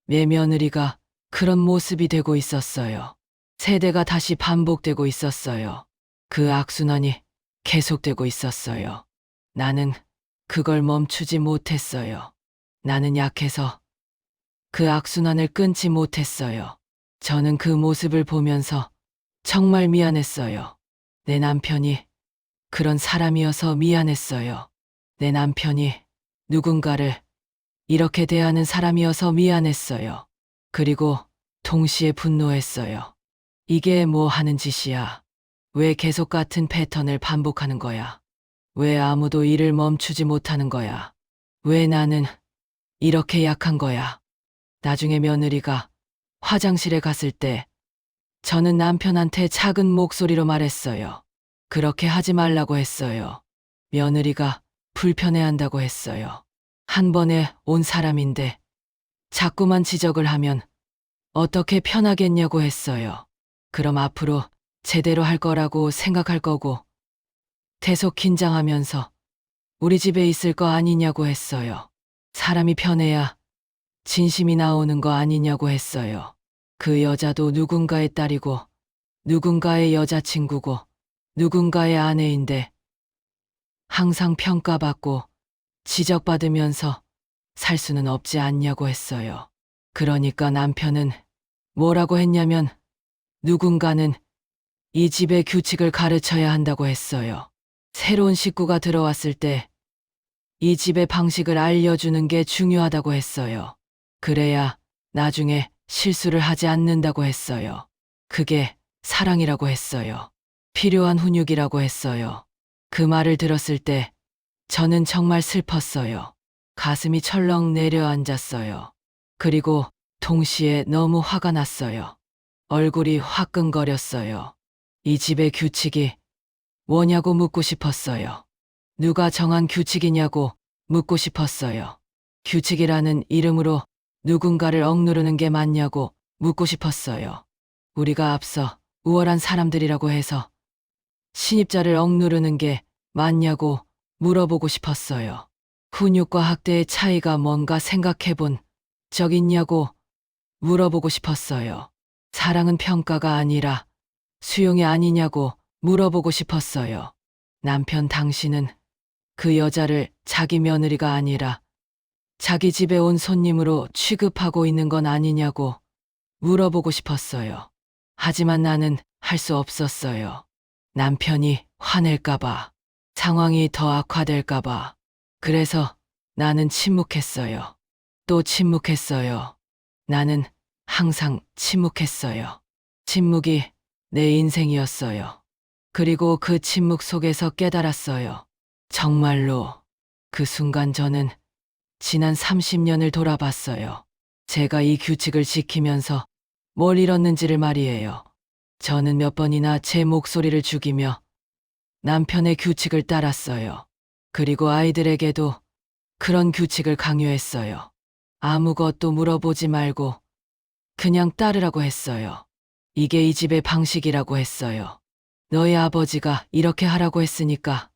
내 며느리가 그런 모습이 되고 있었어요. 세대가 다시 반복되고 있었어요. 그 악순환이 계속되고 있었어요. 나는 그걸 멈추지 못했어요. 나는 약해서 그 악순환을 끊지 못했어요. 저는 그 모습을 보면서 정말 미안했어요. 내 남편이 그런 사람이어서 미안했어요. 내 남편이 누군가를 이렇게 대하는 사람이어서 미안했어요. 그리고 동시에 분노했어요. 이게 뭐 하는 짓이야? 왜 계속 같은 패턴을 반복하는 거야? 왜 아무도 일을 멈추지 못하는 거야? 왜 나는 이렇게 약한 거야? 나중에 며느리가 화장실에 갔을 때 저는 남편한테 작은 목소리로 말했어요. 그렇게 하지 말라고 했어요. 며느리가 불편해한다고 했어요. 한 번에 온 사람인데 자꾸만 지적을 하면 어떻게 편하겠냐고 했어요. 그럼 앞으로 제대로 할 거라고 생각할 거고 계속 긴장하면서 우리 집에 있을 거 아니냐고 했어요. 사람이 편해야 진심이 나오는 거 아니냐고 했어요. 그 여자도 누군가의 딸이고 누군가의 여자친구고 누군가의 아내인데 항상 평가받고 지적받으면서 살 수는 없지 않냐고 했어요. 그러니까 남편은 뭐라고 했냐면 누군가는 이 집의 규칙을 가르쳐야 한다고 했어요. 새로운 식구가 들어왔을 때 이 집의 방식을 알려주는 게 중요하다고 했어요. 그래야 나중에 실수를 하지 않는다고 했어요. 그게 사랑이라고 했어요. 필요한 훈육이라고 했어요. 그 말을 들었을 때 저는 정말 슬펐어요. 가슴이 철렁 내려앉았어요. 그리고 동시에 너무 화가 났어요. 얼굴이 화끈거렸어요. 이 집의 규칙이 뭐냐고 묻고 싶었어요. 누가 정한 규칙이냐고 묻고 싶었어요. 규칙이라는 이름으로 누군가를 억누르는 게 맞냐고 묻고 싶었어요. 우리가 앞서 우월한 사람들이라고 해서 신입자를 억누르는 게 맞냐고 물어보고 싶었어요. 훈육과 학대의 차이가 뭔가 생각해 본 적 있냐고 물어보고 싶었어요. 사랑은 평가가 아니라 수용이 아니냐고 물어보고 싶었어요. 남편 당신은 그 여자를 자기 며느리가 아니라 자기 집에 온 손님으로 취급하고 있는 건 아니냐고 물어보고 싶었어요. 하지만 나는 할 수 없었어요. 남편이 화낼까봐, 상황이 더 악화될까봐. 그래서 나는 침묵했어요. 또 침묵했어요. 나는 항상 침묵했어요. 침묵이 내 인생이었어요. 그리고 그 침묵 속에서 깨달았어요. 정말로 그 순간 저는 지난 30년을 돌아봤어요. 제가 이 규칙을 지키면서 뭘 잃었는지를 말이에요. 저는 몇 번이나 제 목소리를 죽이며 남편의 규칙을 따랐어요. 그리고 아이들에게도 그런 규칙을 강요했어요. 아무것도 물어보지 말고 그냥 따르라고 했어요. 이게 이 집의 방식이라고 했어요. 너희 아버지가 이렇게 하라고 했으니까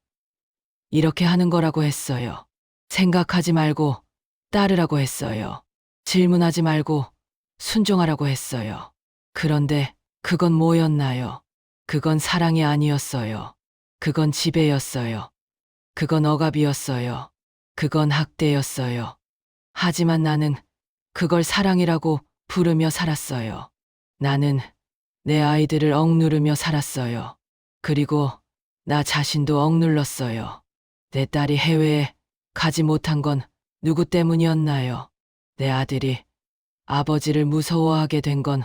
이렇게 하는 거라고 했어요. 생각하지 말고 따르라고 했어요. 질문하지 말고 순종하라고 했어요. 그런데 그건 뭐였나요? 그건 사랑이 아니었어요. 그건 지배였어요. 그건 억압이었어요. 그건 학대였어요. 하지만 나는 그걸 사랑이라고 부르며 살았어요. 나는 내 아이들을 억누르며 살았어요. 그리고 나 자신도 억눌렀어요. 내 딸이 해외에 가지 못한 건 누구 때문이었나요? 내 아들이 아버지를 무서워하게 된 건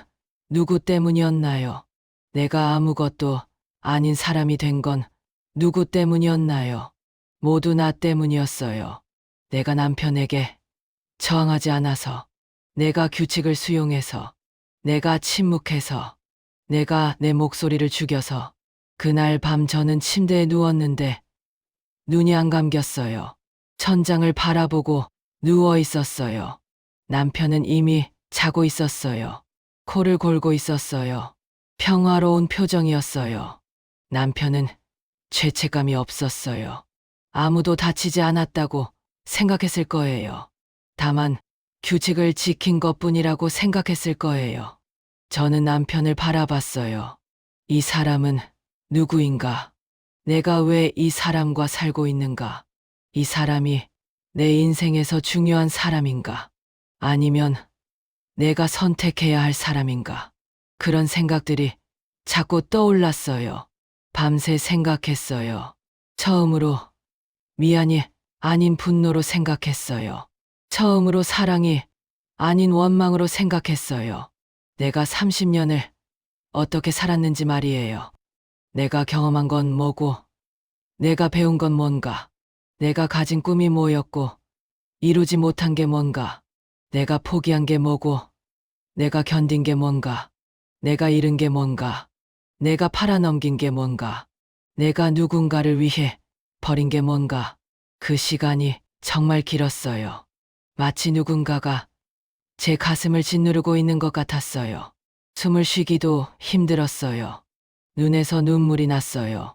누구 때문이었나요? 내가 아무것도 아닌 사람이 된 건 누구 때문이었나요? 모두 나 때문이었어요. 내가 남편에게 저항하지 않아서, 내가 규칙을 수용해서, 내가 침묵해서, 내가 내 목소리를 죽여서, 그날 밤 저는 침대에 누웠는데 눈이 안 감겼어요. 천장을 바라보고 누워 있었어요. 남편은 이미 자고 있었어요. 코를 골고 있었어요. 평화로운 표정이었어요. 남편은 죄책감이 없었어요. 아무도 다치지 않았다고 생각했을 거예요. 다만 규칙을 지킨 것뿐이라고 생각했을 거예요. 저는 남편을 바라봤어요. 이 사람은 누구인가? 내가 왜 이 사람과 살고 있는가? 이 사람이 내 인생에서 중요한 사람인가? 아니면 내가 선택해야 할 사람인가? 그런 생각들이 자꾸 떠올랐어요. 밤새 생각했어요. 처음으로 미안이 아닌 분노로 생각했어요. 처음으로 사랑이 아닌 원망으로 생각했어요. 내가 30년을 어떻게 살았는지 말이에요. 내가 경험한 건 뭐고, 내가 배운 건 뭔가, 내가 가진 꿈이 뭐였고, 이루지 못한 게 뭔가, 내가 포기한 게 뭐고, 내가 견딘 게 뭔가, 내가 잃은 게 뭔가, 내가 팔아넘긴 게 뭔가, 내가 누군가를 위해 버린 게 뭔가. 그 시간이 정말 길었어요. 마치 누군가가 제 가슴을 짓누르고 있는 것 같았어요. 숨을 쉬기도 힘들었어요. 눈에서 눈물이 났어요.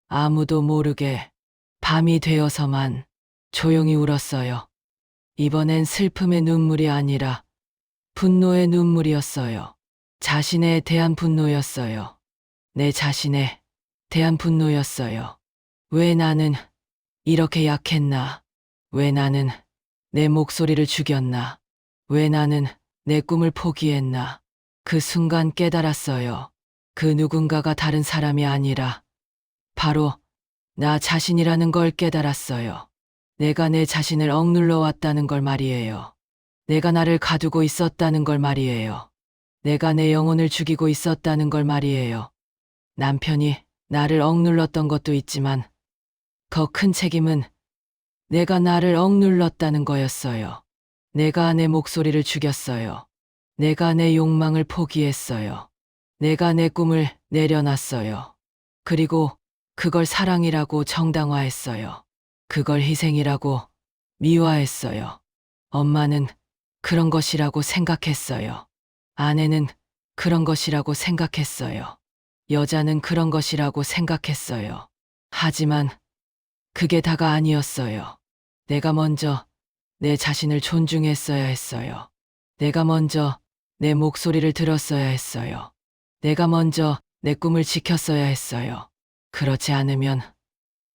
아무도 모르게 밤이 되어서만 조용히 울었어요. 이번엔 슬픔의 눈물이 아니라 분노의 눈물이었어요. 자신에 대한 분노였어요. 내 자신에 대한 분노였어요. 왜 나는 이렇게 약했나? 왜 나는 내 목소리를 죽였나? 왜 나는 내 꿈을 포기했나? 그 순간 깨달았어요. 그 누군가가 다른 사람이 아니라 바로 나 자신이라는 걸 깨달았어요. 내가 내 자신을 억눌러 왔다는 걸 말이에요. 내가 나를 가두고 있었다는 걸 말이에요. 내가 내 영혼을 죽이고 있었다는 걸 말이에요. 남편이 나를 억눌렀던 것도 있지만 더 큰 책임은 내가 나를 억눌렀다는 거였어요. 내가 내 목소리를 죽였어요. 내가 내 욕망을 포기했어요. 내가 내 꿈을 내려놨어요. 그리고 그걸 사랑이라고 정당화했어요. 그걸 희생이라고 미화했어요. 엄마는 그런 것이라고 생각했어요. 아내는 그런 것이라고 생각했어요. 여자는 그런 것이라고 생각했어요. 하지만 그게 다가 아니었어요. 내가 먼저 내 자신을 존중했어야 했어요. 내가 먼저 내 목소리를 들었어야 했어요. 내가 먼저 내 꿈을 지켰어야 했어요. 그렇지 않으면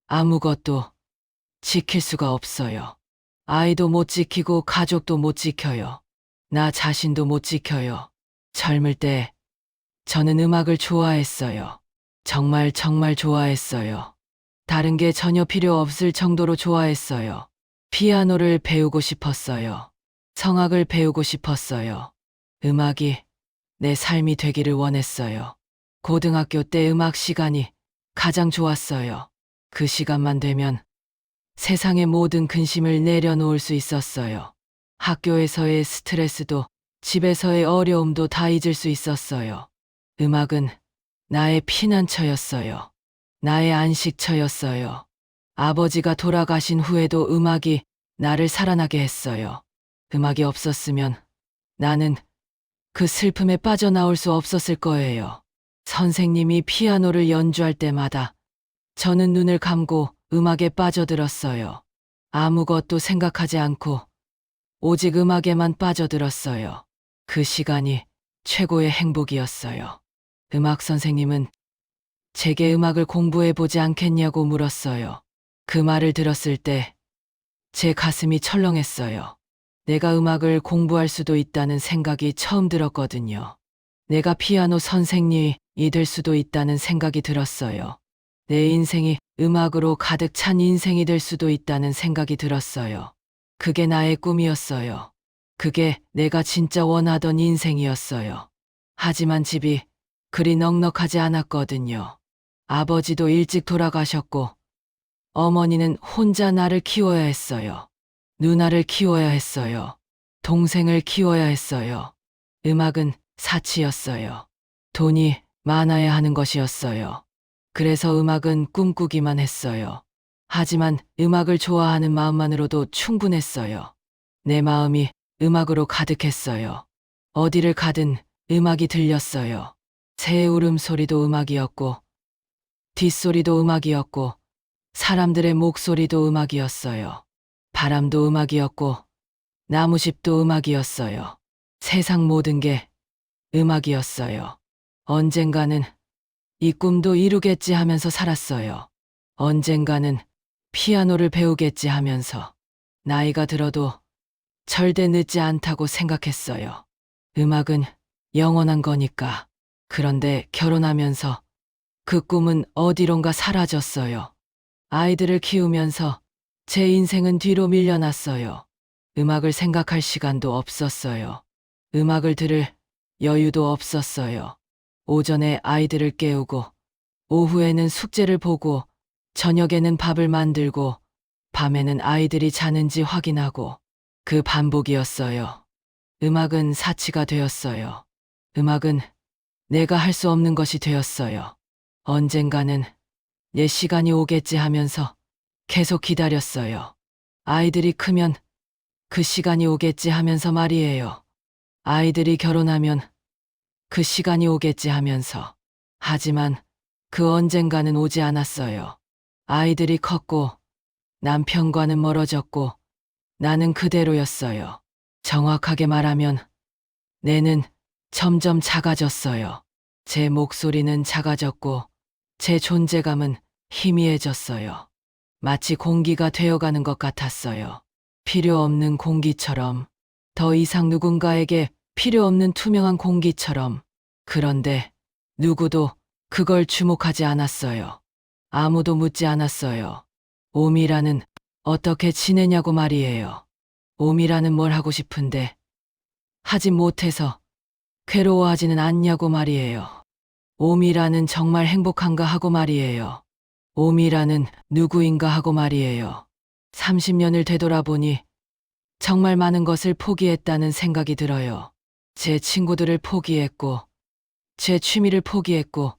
아무것도 지킬 수가 없어요. 아이도 못 지키고 가족도 못 지켜요. 나 자신도 못 지켜요. 젊을 때 저는 음악을 좋아했어요. 정말 정말 좋아했어요. 다른 게 전혀 필요 없을 정도로 좋아했어요. 피아노를 배우고 싶었어요. 성악을 배우고 싶었어요. 음악이 내 삶이 되기를 원했어요. 고등학교 때 음악 시간이 가장 좋았어요. 그 시간만 되면 세상의 모든 근심을 내려놓을 수 있었어요. 학교에서의 스트레스도 집에서의 어려움도 다 잊을 수 있었어요. 음악은 나의 피난처였어요. 나의 안식처였어요. 아버지가 돌아가신 후에도 음악이 나를 살아나게 했어요. 음악이 없었으면 나는 그 슬픔에 빠져나올 수 없었을 거예요. 선생님이 피아노를 연주할 때마다 저는 눈을 감고 음악에 빠져들었어요. 아무것도 생각하지 않고 오직 음악에만 빠져들었어요. 그 시간이 최고의 행복이었어요. 음악 선생님은 제게 음악을 공부해보지 않겠냐고 물었어요. 그 말을 들었을 때 제 가슴이 철렁했어요. 내가 음악을 공부할 수도 있다는 생각이 처음 들었거든요. 내가 피아노 선생님이 될 수도 있다는 생각이 들었어요. 내 인생이 음악으로 가득 찬 인생이 될 수도 있다는 생각이 들었어요. 그게 나의 꿈이었어요. 그게 내가 진짜 원하던 인생이었어요. 하지만 집이 그리 넉넉하지 않았거든요. 아버지도 일찍 돌아가셨고 어머니는 혼자 나를 키워야 했어요. 누나를 키워야 했어요. 동생을 키워야 했어요. 음악은 사치였어요. 돈이 많아야 하는 것이었어요. 그래서 음악은 꿈꾸기만 했어요. 하지만 음악을 좋아하는 마음만으로도 충분했어요. 내 마음이 음악으로 가득했어요. 어디를 가든 음악이 들렸어요. 새의 울음소리도 음악이었고, 뒷소리도 음악이었고, 사람들의 목소리도 음악이었어요. 바람도 음악이었고, 나무숲도 음악이었어요. 세상 모든 게 음악이었어요. 언젠가는 이 꿈도 이루겠지 하면서 살았어요. 언젠가는 피아노를 배우겠지 하면서 나이가 들어도 절대 늦지 않다고 생각했어요. 음악은 영원한 거니까. 그런데 결혼하면서 그 꿈은 어디론가 사라졌어요. 아이들을 키우면서 제 인생은 뒤로 밀려났어요. 음악을 생각할 시간도 없었어요. 음악을 들을 여유도 없었어요. 오전에 아이들을 깨우고, 오후에는 숙제를 보고, 저녁에는 밥을 만들고, 밤에는 아이들이 자는지 확인하고, 그 반복이었어요. 음악은 사치가 되었어요. 음악은 내가 할 수 없는 것이 되었어요. 언젠가는 내 시간이 오겠지 하면서 계속 기다렸어요. 아이들이 크면 그 시간이 오겠지 하면서 말이에요. 아이들이 결혼하면 그 시간이 오겠지 하면서. 하지만 그 언젠가는 오지 않았어요. 아이들이 컸고 남편과는 멀어졌고 나는 그대로였어요. 정확하게 말하면 내는 점점 작아졌어요. 제 목소리는 작아졌고 제 존재감은 희미해졌어요. 마치 공기가 되어가는 것 같았어요. 필요 없는 공기처럼, 더 이상 누군가에게 필요 없는 투명한 공기처럼. 그런데 누구도 그걸 주목하지 않았어요. 아무도 묻지 않았어요. 오미라는 어떻게 지내냐고 말이에요. 오미라는 뭘 하고 싶은데 하지 못해서 괴로워하지는 않냐고 말이에요. 오미라는 정말 행복한가 하고 말이에요. 오미라는 누구인가 하고 말이에요. 30년을 되돌아보니 정말 많은 것을 포기했다는 생각이 들어요. 제 친구들을 포기했고, 제 취미를 포기했고,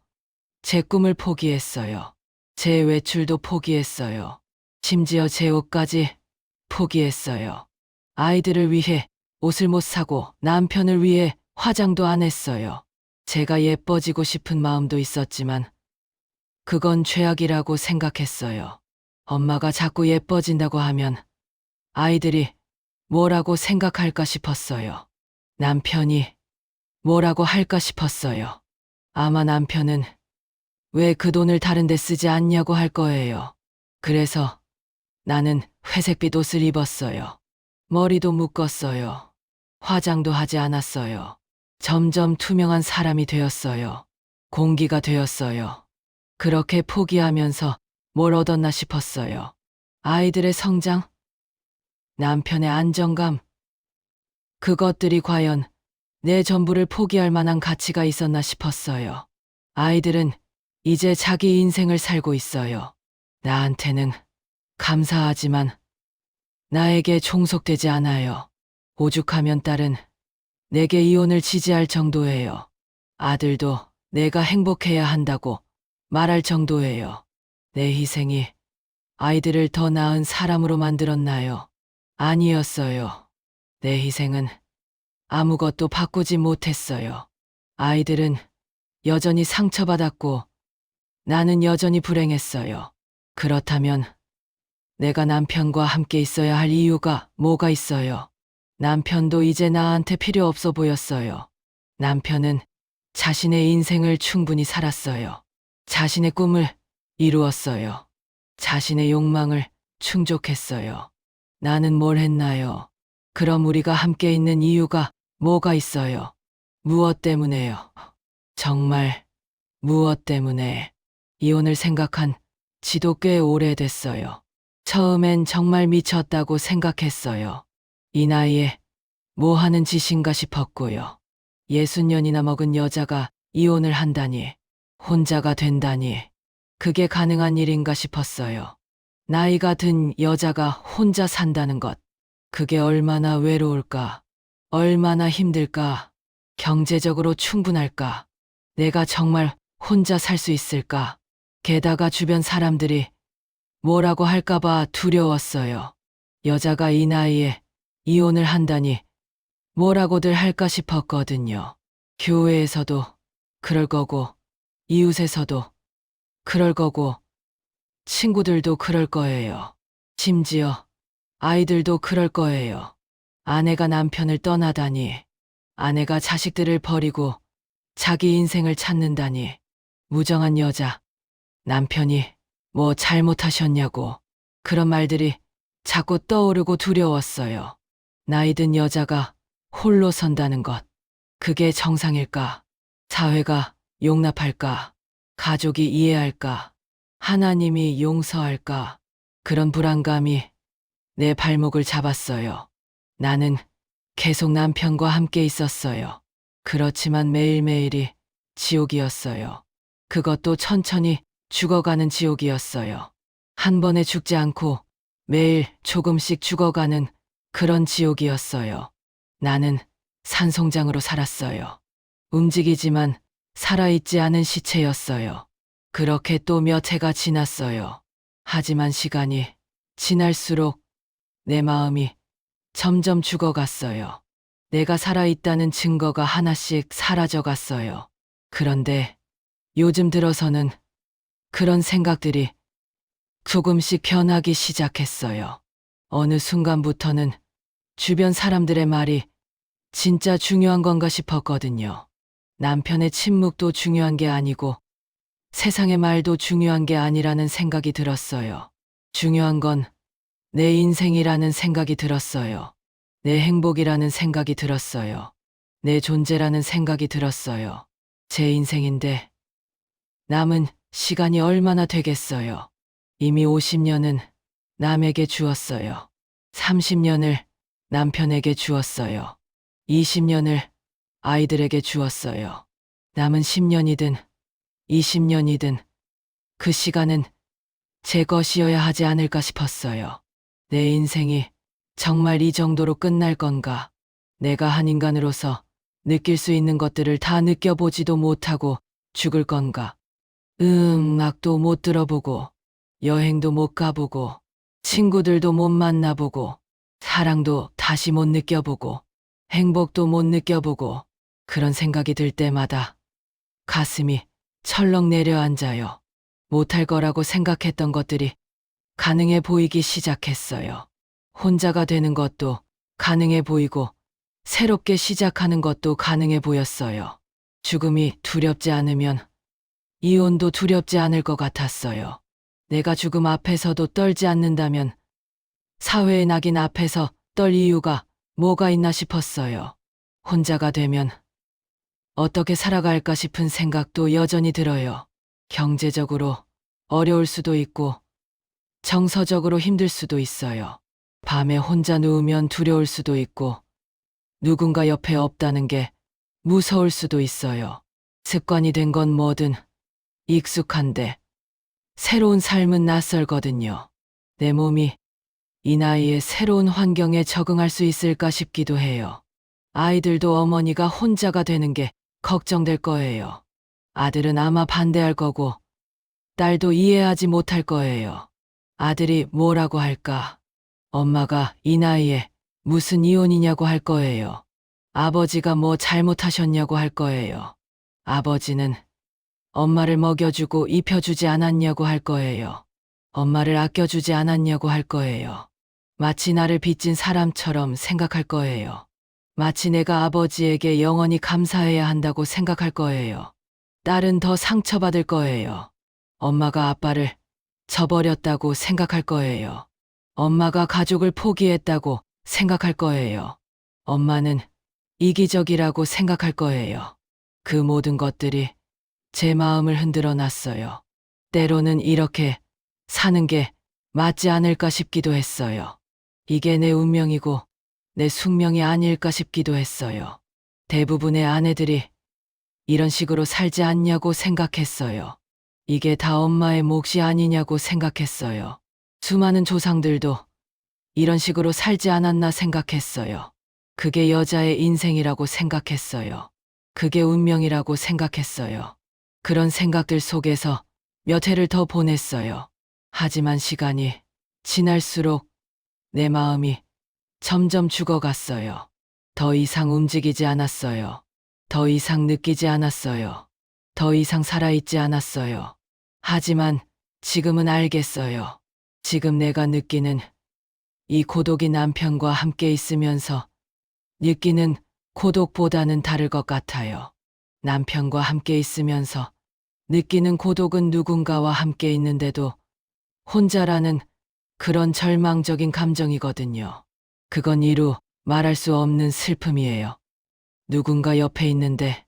제 꿈을 포기했어요. 제 외출도 포기했어요. 심지어 제 옷까지 포기했어요. 아이들을 위해 옷을 못 사고 남편을 위해 화장도 안 했어요. 제가 예뻐지고 싶은 마음도 있었지만 그건 죄악이라고 생각했어요. 엄마가 자꾸 예뻐진다고 하면 아이들이 뭐라고 생각할까 싶었어요. 남편이 뭐라고 할까 싶었어요. 아마 남편은 왜 그 돈을 다른 데 쓰지 않냐고 할 거예요. 그래서 나는 회색빛 옷을 입었어요. 머리도 묶었어요. 화장도 하지 않았어요. 점점 투명한 사람이 되었어요. 공기가 되었어요. 그렇게 포기하면서 뭘 얻었나 싶었어요. 아이들의 성장, 남편의 안정감, 그것들이 과연 내 전부를 포기할 만한 가치가 있었나 싶었어요. 아이들은 이제 자기 인생을 살고 있어요. 나한테는 감사하지만 나에게 종속되지 않아요. 오죽하면 딸은 내게 이혼을 지지할 정도예요. 아들도 내가 행복해야 한다고 말할 정도예요. 내 희생이 아이들을 더 나은 사람으로 만들었나요? 아니었어요. 내 희생은 아무것도 바꾸지 못했어요. 아이들은 여전히 상처받았고 나는 여전히 불행했어요. 그렇다면 내가 남편과 함께 있어야 할 이유가 뭐가 있어요? 남편도 이제 나한테 필요 없어 보였어요. 남편은 자신의 인생을 충분히 살았어요. 자신의 꿈을 이루었어요. 자신의 욕망을 충족했어요. 나는 뭘 했나요? 그럼 우리가 함께 있는 이유가 뭐가 있어요? 무엇 때문에요? 정말 무엇 때문에? 이혼을 생각한 지도 꽤 오래됐어요. 처음엔 정말 미쳤다고 생각했어요. 이 나이에 뭐 하는 짓인가 싶었고요. 60년이나 먹은 여자가 이혼을 한다니, 혼자가 된다니, 그게 가능한 일인가 싶었어요. 나이가 든 여자가 혼자 산다는 것, 그게 얼마나 외로울까, 얼마나 힘들까, 경제적으로 충분할까, 내가 정말 혼자 살 수 있을까, 게다가 주변 사람들이 뭐라고 할까봐 두려웠어요. 여자가 이 나이에 이혼을 한다니 뭐라고들 할까 싶었거든요. 교회에서도 그럴 거고, 이웃에서도 그럴 거고, 친구들도 그럴 거예요. 심지어 아이들도 그럴 거예요. 아내가 남편을 떠나다니, 아내가 자식들을 버리고 자기 인생을 찾는다니, 무정한 여자, 남편이 뭐 잘못하셨냐고, 그런 말들이 자꾸 떠오르고 두려웠어요. 나이 든 여자가 홀로 선다는 것, 그게 정상일까? 사회가 용납할까? 가족이 이해할까? 하나님이 용서할까? 그런 불안감이 내 발목을 잡았어요. 나는 계속 남편과 함께 있었어요. 그렇지만 매일매일이 지옥이었어요. 그것도 천천히 죽어가는 지옥이었어요. 한 번에 죽지 않고 매일 조금씩 죽어가는 그런 지옥이었어요. 나는 산송장으로 살았어요. 움직이지만 살아있지 않은 시체였어요. 그렇게 또 몇 해가 지났어요. 하지만 시간이 지날수록 내 마음이 점점 죽어갔어요. 내가 살아있다는 증거가 하나씩 사라져갔어요. 그런데 요즘 들어서는 그런 생각들이 조금씩 변하기 시작했어요. 어느 순간부터는 주변 사람들의 말이 진짜 중요한 건가 싶었거든요. 남편의 침묵도 중요한 게 아니고 세상의 말도 중요한 게 아니라는 생각이 들었어요. 중요한 건 내 인생이라는 생각이 들었어요. 내 행복이라는 생각이 들었어요. 내 존재라는 생각이 들었어요. 제 인생인데 남은 시간이 얼마나 되겠어요. 이미 50년은 남에게 주었어요. 30년을 남편에게 주었어요. 20년을 아이들에게 주었어요. 남은 10년이든 20년이든 그 시간은 제 것이어야 하지 않을까 싶었어요. 내 인생이 정말 이 정도로 끝날 건가? 내가 한 인간으로서 느낄 수 있는 것들을 다 느껴보지도 못하고 죽을 건가? 음악도 못 들어보고, 여행도 못 가보고, 친구들도 못 만나보고, 사랑도 다시 못 느껴보고, 행복도 못 느껴보고, 그런 생각이 들 때마다 가슴이 철렁 내려앉아요. 못할 거라고 생각했던 것들이 가능해 보이기 시작했어요. 혼자가 되는 것도 가능해 보이고 새롭게 시작하는 것도 가능해 보였어요. 죽음이 두렵지 않으면 이혼도 두렵지 않을 것 같았어요. 내가 죽음 앞에서도 떨지 않는다면 사회의 낙인 앞에서 떨 이유가 뭐가 있나 싶었어요. 혼자가 되면 어떻게 살아갈까 싶은 생각도 여전히 들어요. 경제적으로 어려울 수도 있고 정서적으로 힘들 수도 있어요. 밤에 혼자 누우면 두려울 수도 있고 누군가 옆에 없다는 게 무서울 수도 있어요. 습관이 된 건 뭐든 익숙한데 새로운 삶은 낯설거든요. 내 몸이 이 나이에 새로운 환경에 적응할 수 있을까 싶기도 해요. 아이들도 어머니가 혼자가 되는 게 걱정될 거예요. 아들은 아마 반대할 거고 딸도 이해하지 못할 거예요. 아들이 뭐라고 할까? 엄마가 이 나이에 무슨 이혼이냐고 할 거예요. 아버지가 뭐 잘못하셨냐고 할 거예요. 아버지는 엄마를 먹여주고 입혀주지 않았냐고 할 거예요. 엄마를 아껴주지 않았냐고 할 거예요. 마치 나를 빚진 사람처럼 생각할 거예요. 마치 내가 아버지에게 영원히 감사해야 한다고 생각할 거예요. 딸은 더 상처받을 거예요. 엄마가 아빠를 저버렸다고 생각할 거예요. 엄마가 가족을 포기했다고 생각할 거예요. 엄마는 이기적이라고 생각할 거예요. 그 모든 것들이 제 마음을 흔들어 놨어요. 때로는 이렇게 사는 게 맞지 않을까 싶기도 했어요. 이게 내 운명이고 내 숙명이 아닐까 싶기도 했어요. 대부분의 아내들이 이런 식으로 살지 않냐고 생각했어요. 이게 다 엄마의 몫이 아니냐고 생각했어요. 수많은 조상들도 이런 식으로 살지 않았나 생각했어요. 그게 여자의 인생이라고 생각했어요. 그게 운명이라고 생각했어요. 그런 생각들 속에서 몇 해를 더 보냈어요. 하지만 시간이 지날수록 내 마음이 점점 죽어갔어요. 더 이상 움직이지 않았어요. 더 이상 느끼지 않았어요. 더 이상 살아있지 않았어요. 하지만 지금은 알겠어요. 지금 내가 느끼는 이 고독이 남편과 함께 있으면서 느끼는 고독보다는 다를 것 같아요. 남편과 함께 있으면서 느끼는 고독은 누군가와 함께 있는데도 혼자라는 그런 절망적인 감정이거든요. 그건 이루 말할 수 없는 슬픔이에요. 누군가 옆에 있는데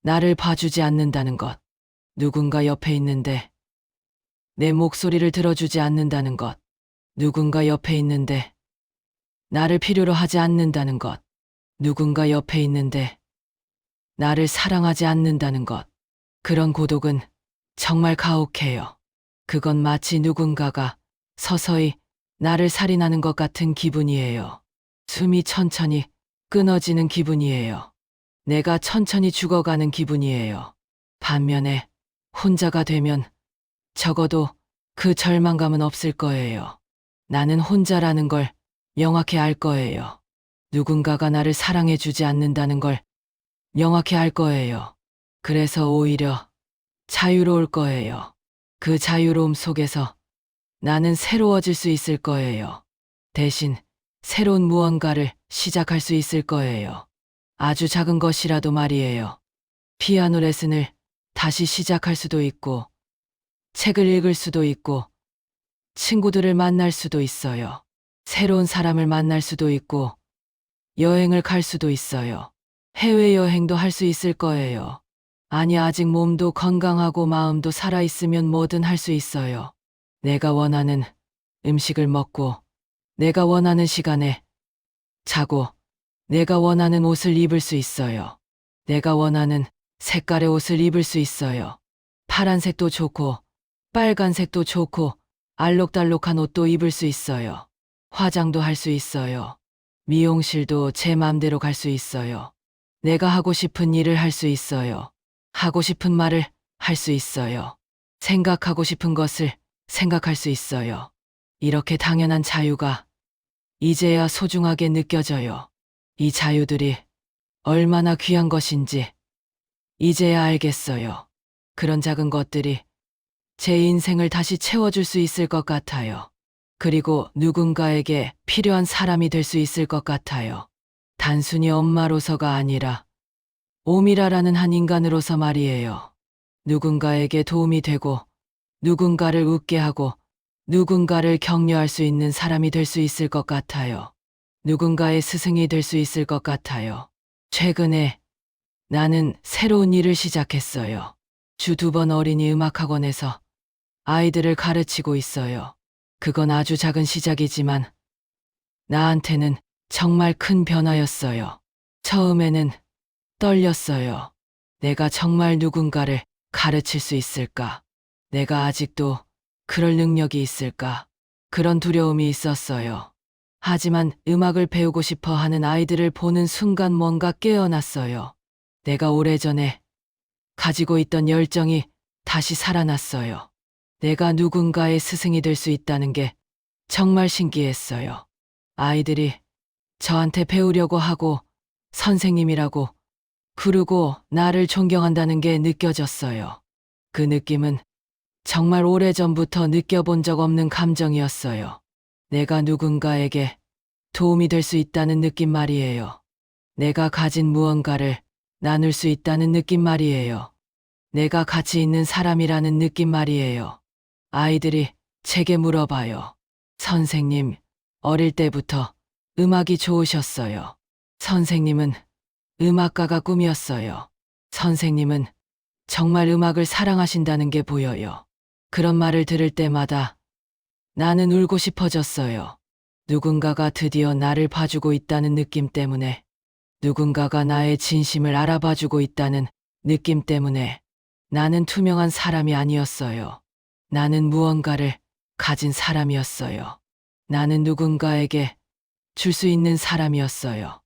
나를 봐주지 않는다는 것. 누군가 옆에 있는데 내 목소리를 들어주지 않는다는 것. 누군가 옆에 있는데 나를 필요로 하지 않는다는 것. 누군가 옆에 있는데 나를 사랑하지 않는다는 것. 그런 고독은 정말 가혹해요. 그건 마치 누군가가 서서히 나를 살인하는 것 같은 기분이에요. 숨이 천천히 끊어지는 기분이에요. 내가 천천히 죽어가는 기분이에요. 반면에 혼자가 되면 적어도 그 절망감은 없을 거예요. 나는 혼자라는 걸 명확히 알 거예요. 누군가가 나를 사랑해주지 않는다는 걸 명확히 알 거예요. 그래서 오히려 자유로울 거예요. 그 자유로움 속에서 나는 새로워질 수 있을 거예요. 대신 새로운 무언가를 시작할 수 있을 거예요. 아주 작은 것이라도 말이에요. 피아노 레슨을 다시 시작할 수도 있고, 책을 읽을 수도 있고, 친구들을 만날 수도 있어요. 새로운 사람을 만날 수도 있고, 여행을 갈 수도 있어요. 해외여행도 할 수 있을 거예요. 아니, 아직 몸도 건강하고 마음도 살아있으면 뭐든 할 수 있어요. 내가 원하는 음식을 먹고, 내가 원하는 시간에 자고, 내가 원하는 옷을 입을 수 있어요. 내가 원하는 색깔의 옷을 입을 수 있어요. 파란색도 좋고, 빨간색도 좋고, 알록달록한 옷도 입을 수 있어요. 화장도 할 수 있어요. 미용실도 제 맘대로 갈 수 있어요. 내가 하고 싶은 일을 할 수 있어요. 하고 싶은 말을 할 수 있어요. 생각하고 싶은 것을 생각할 수 있어요. 이렇게 당연한 자유가 이제야 소중하게 느껴져요. 이 자유들이 얼마나 귀한 것인지 이제야 알겠어요. 그런 작은 것들이 제 인생을 다시 채워줄 수 있을 것 같아요. 그리고 누군가에게 필요한 사람이 될 수 있을 것 같아요. 단순히 엄마로서가 아니라 오미라라는 한 인간으로서 말이에요. 누군가에게 도움이 되고 누군가를 웃게 하고 누군가를 격려할 수 있는 사람이 될 수 있을 것 같아요. 누군가의 스승이 될 수 있을 것 같아요. 최근에 나는 새로운 일을 시작했어요. 주 2번 어린이 음악학원에서 아이들을 가르치고 있어요. 그건 아주 작은 시작이지만 나한테는 정말 큰 변화였어요. 처음에는 떨렸어요. 내가 정말 누군가를 가르칠 수 있을까? 내가 아직도 그럴 능력이 있을까? 그런 두려움이 있었어요. 하지만 음악을 배우고 싶어 하는 아이들을 보는 순간 뭔가 깨어났어요. 내가 오래전에 가지고 있던 열정이 다시 살아났어요. 내가 누군가의 스승이 될 수 있다는 게 정말 신기했어요. 아이들이 저한테 배우려고 하고 선생님이라고 부르고 나를 존경한다는 게 느껴졌어요. 그 느낌은 정말 오래전부터 느껴본 적 없는 감정이었어요. 내가 누군가에게 도움이 될 수 있다는 느낌 말이에요. 내가 가진 무언가를 나눌 수 있다는 느낌 말이에요. 내가 가치 있는 사람이라는 느낌 말이에요. 아이들이 제게 물어봐요. 선생님, 어릴 때부터 음악이 좋으셨어요. 선생님은 음악가가 꿈이었어요. 선생님은 정말 음악을 사랑하신다는 게 보여요. 그런 말을 들을 때마다 나는 울고 싶어졌어요. 누군가가 드디어 나를 봐주고 있다는 느낌 때문에, 누군가가 나의 진심을 알아봐주고 있다는 느낌 때문에 나는 투명한 사람이 아니었어요. 나는 무언가를 가진 사람이었어요. 나는 누군가에게 줄 수 있는 사람이었어요.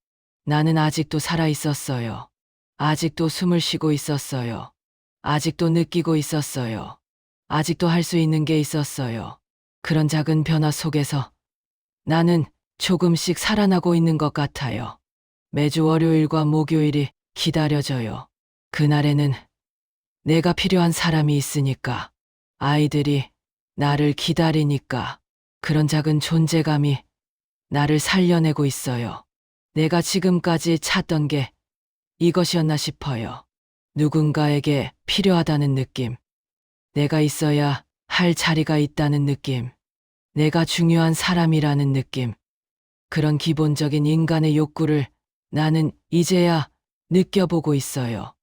나는 아직도 살아 있었어요. 아직도 숨을 쉬고 있었어요. 아직도 느끼고 있었어요. 아직도 할 수 있는 게 있었어요. 그런 작은 변화 속에서 나는 조금씩 살아나고 있는 것 같아요. 매주 월요일과 목요일이 기다려져요. 그날에는 내가 필요한 사람이 있으니까, 아이들이 나를 기다리니까, 그런 작은 존재감이 나를 살려내고 있어요. 내가 지금까지 찾던 게 이것이었나 싶어요. 누군가에게 필요하다는 느낌. 내가 있어야 할 자리가 있다는 느낌. 내가 중요한 사람이라는 느낌. 그런 기본적인 인간의 욕구를 나는 이제야 느껴보고 있어요.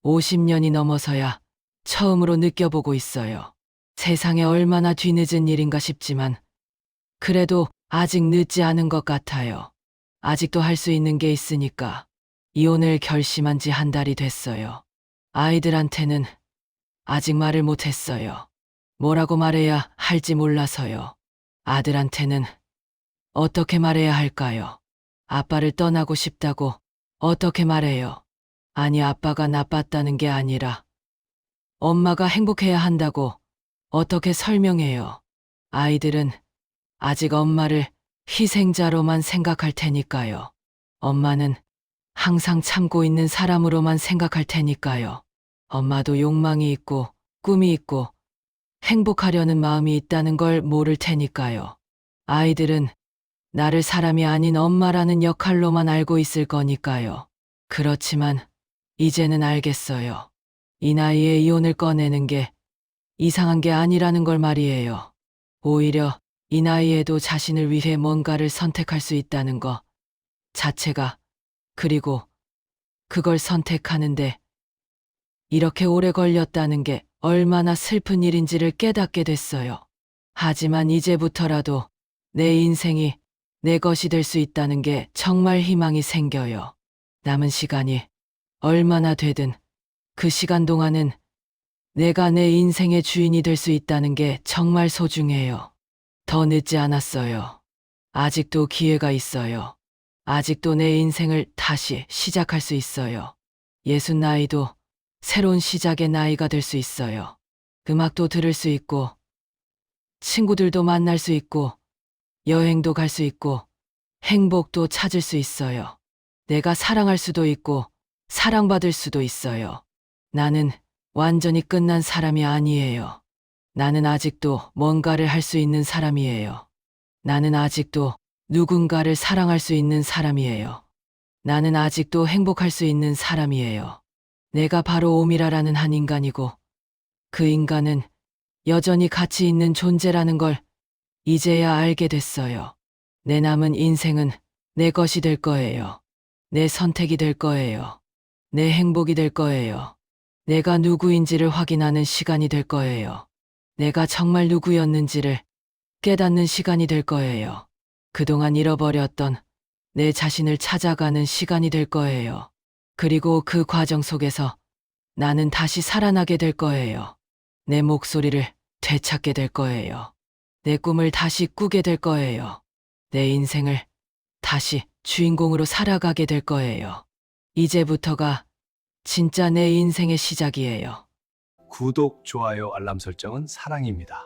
50년이 넘어서야 처음으로 느껴보고 있어요. 세상에 얼마나 뒤늦은 일인가 싶지만, 그래도 아직 늦지 않은 것 같아요. 아직도 할 수 있는 게 있으니까. 이혼을 결심한 지 한 달이 됐어요. 아이들한테는 아직 말을 못 했어요. 뭐라고 말해야 할지 몰라서요. 아들한테는 어떻게 말해야 할까요? 아빠를 떠나고 싶다고 어떻게 말해요? 아니, 아빠가 나빴다는 게 아니라 엄마가 행복해야 한다고 어떻게 설명해요? 아이들은 아직 엄마를 희생자로만 생각할 테니까요. 엄마는 항상 참고 있는 사람으로만 생각할 테니까요. 엄마도 욕망이 있고 꿈이 있고 행복하려는 마음이 있다는 걸 모를 테니까요. 아이들은 나를 사람이 아닌 엄마라는 역할로만 알고 있을 거니까요. 그렇지만 이제는 알겠어요. 이 나이에 이혼을 꺼내는 게 이상한 게 아니라는 걸 말이에요. 오히려 이 나이에도 자신을 위해 뭔가를 선택할 수 있다는 거 자체가, 그리고 그걸 선택하는데 이렇게 오래 걸렸다는 게 얼마나 슬픈 일인지를 깨닫게 됐어요. 하지만 이제부터라도 내 인생이 내 것이 될 수 있다는 게 정말 희망이 생겨요. 남은 시간이 얼마나 되든 그 시간 동안은 내가 내 인생의 주인이 될 수 있다는 게 정말 소중해요. 더 늦지 않았어요. 아직도 기회가 있어요. 아직도 내 인생을 다시 시작할 수 있어요. 60 나이도 새로운 시작의 나이가 될 수 있어요. 음악도 들을 수 있고, 친구들도 만날 수 있고, 여행도 갈 수 있고, 행복도 찾을 수 있어요. 내가 사랑할 수도 있고, 사랑받을 수도 있어요. 나는 완전히 끝난 사람이 아니에요. 나는 아직도 뭔가를 할 수 있는 사람이에요. 나는 아직도 누군가를 사랑할 수 있는 사람이에요. 나는 아직도 행복할 수 있는 사람이에요. 내가 바로 오미라라는 한 인간이고, 그 인간은 여전히 가치 있는 존재라는 걸 이제야 알게 됐어요. 내 남은 인생은 내 것이 될 거예요. 내 선택이 될 거예요. 내 행복이 될 거예요. 내가 누구인지를 확인하는 시간이 될 거예요. 내가 정말 누구였는지를 깨닫는 시간이 될 거예요. 그동안 잃어버렸던 내 자신을 찾아가는 시간이 될 거예요. 그리고 그 과정 속에서 나는 다시 살아나게 될 거예요. 내 목소리를 되찾게 될 거예요. 내 꿈을 다시 꾸게 될 거예요. 내 인생을 다시 주인공으로 살아가게 될 거예요. 이제부터가 진짜 내 인생의 시작이에요. 구독, 좋아요, 알람 설정은 사랑입니다.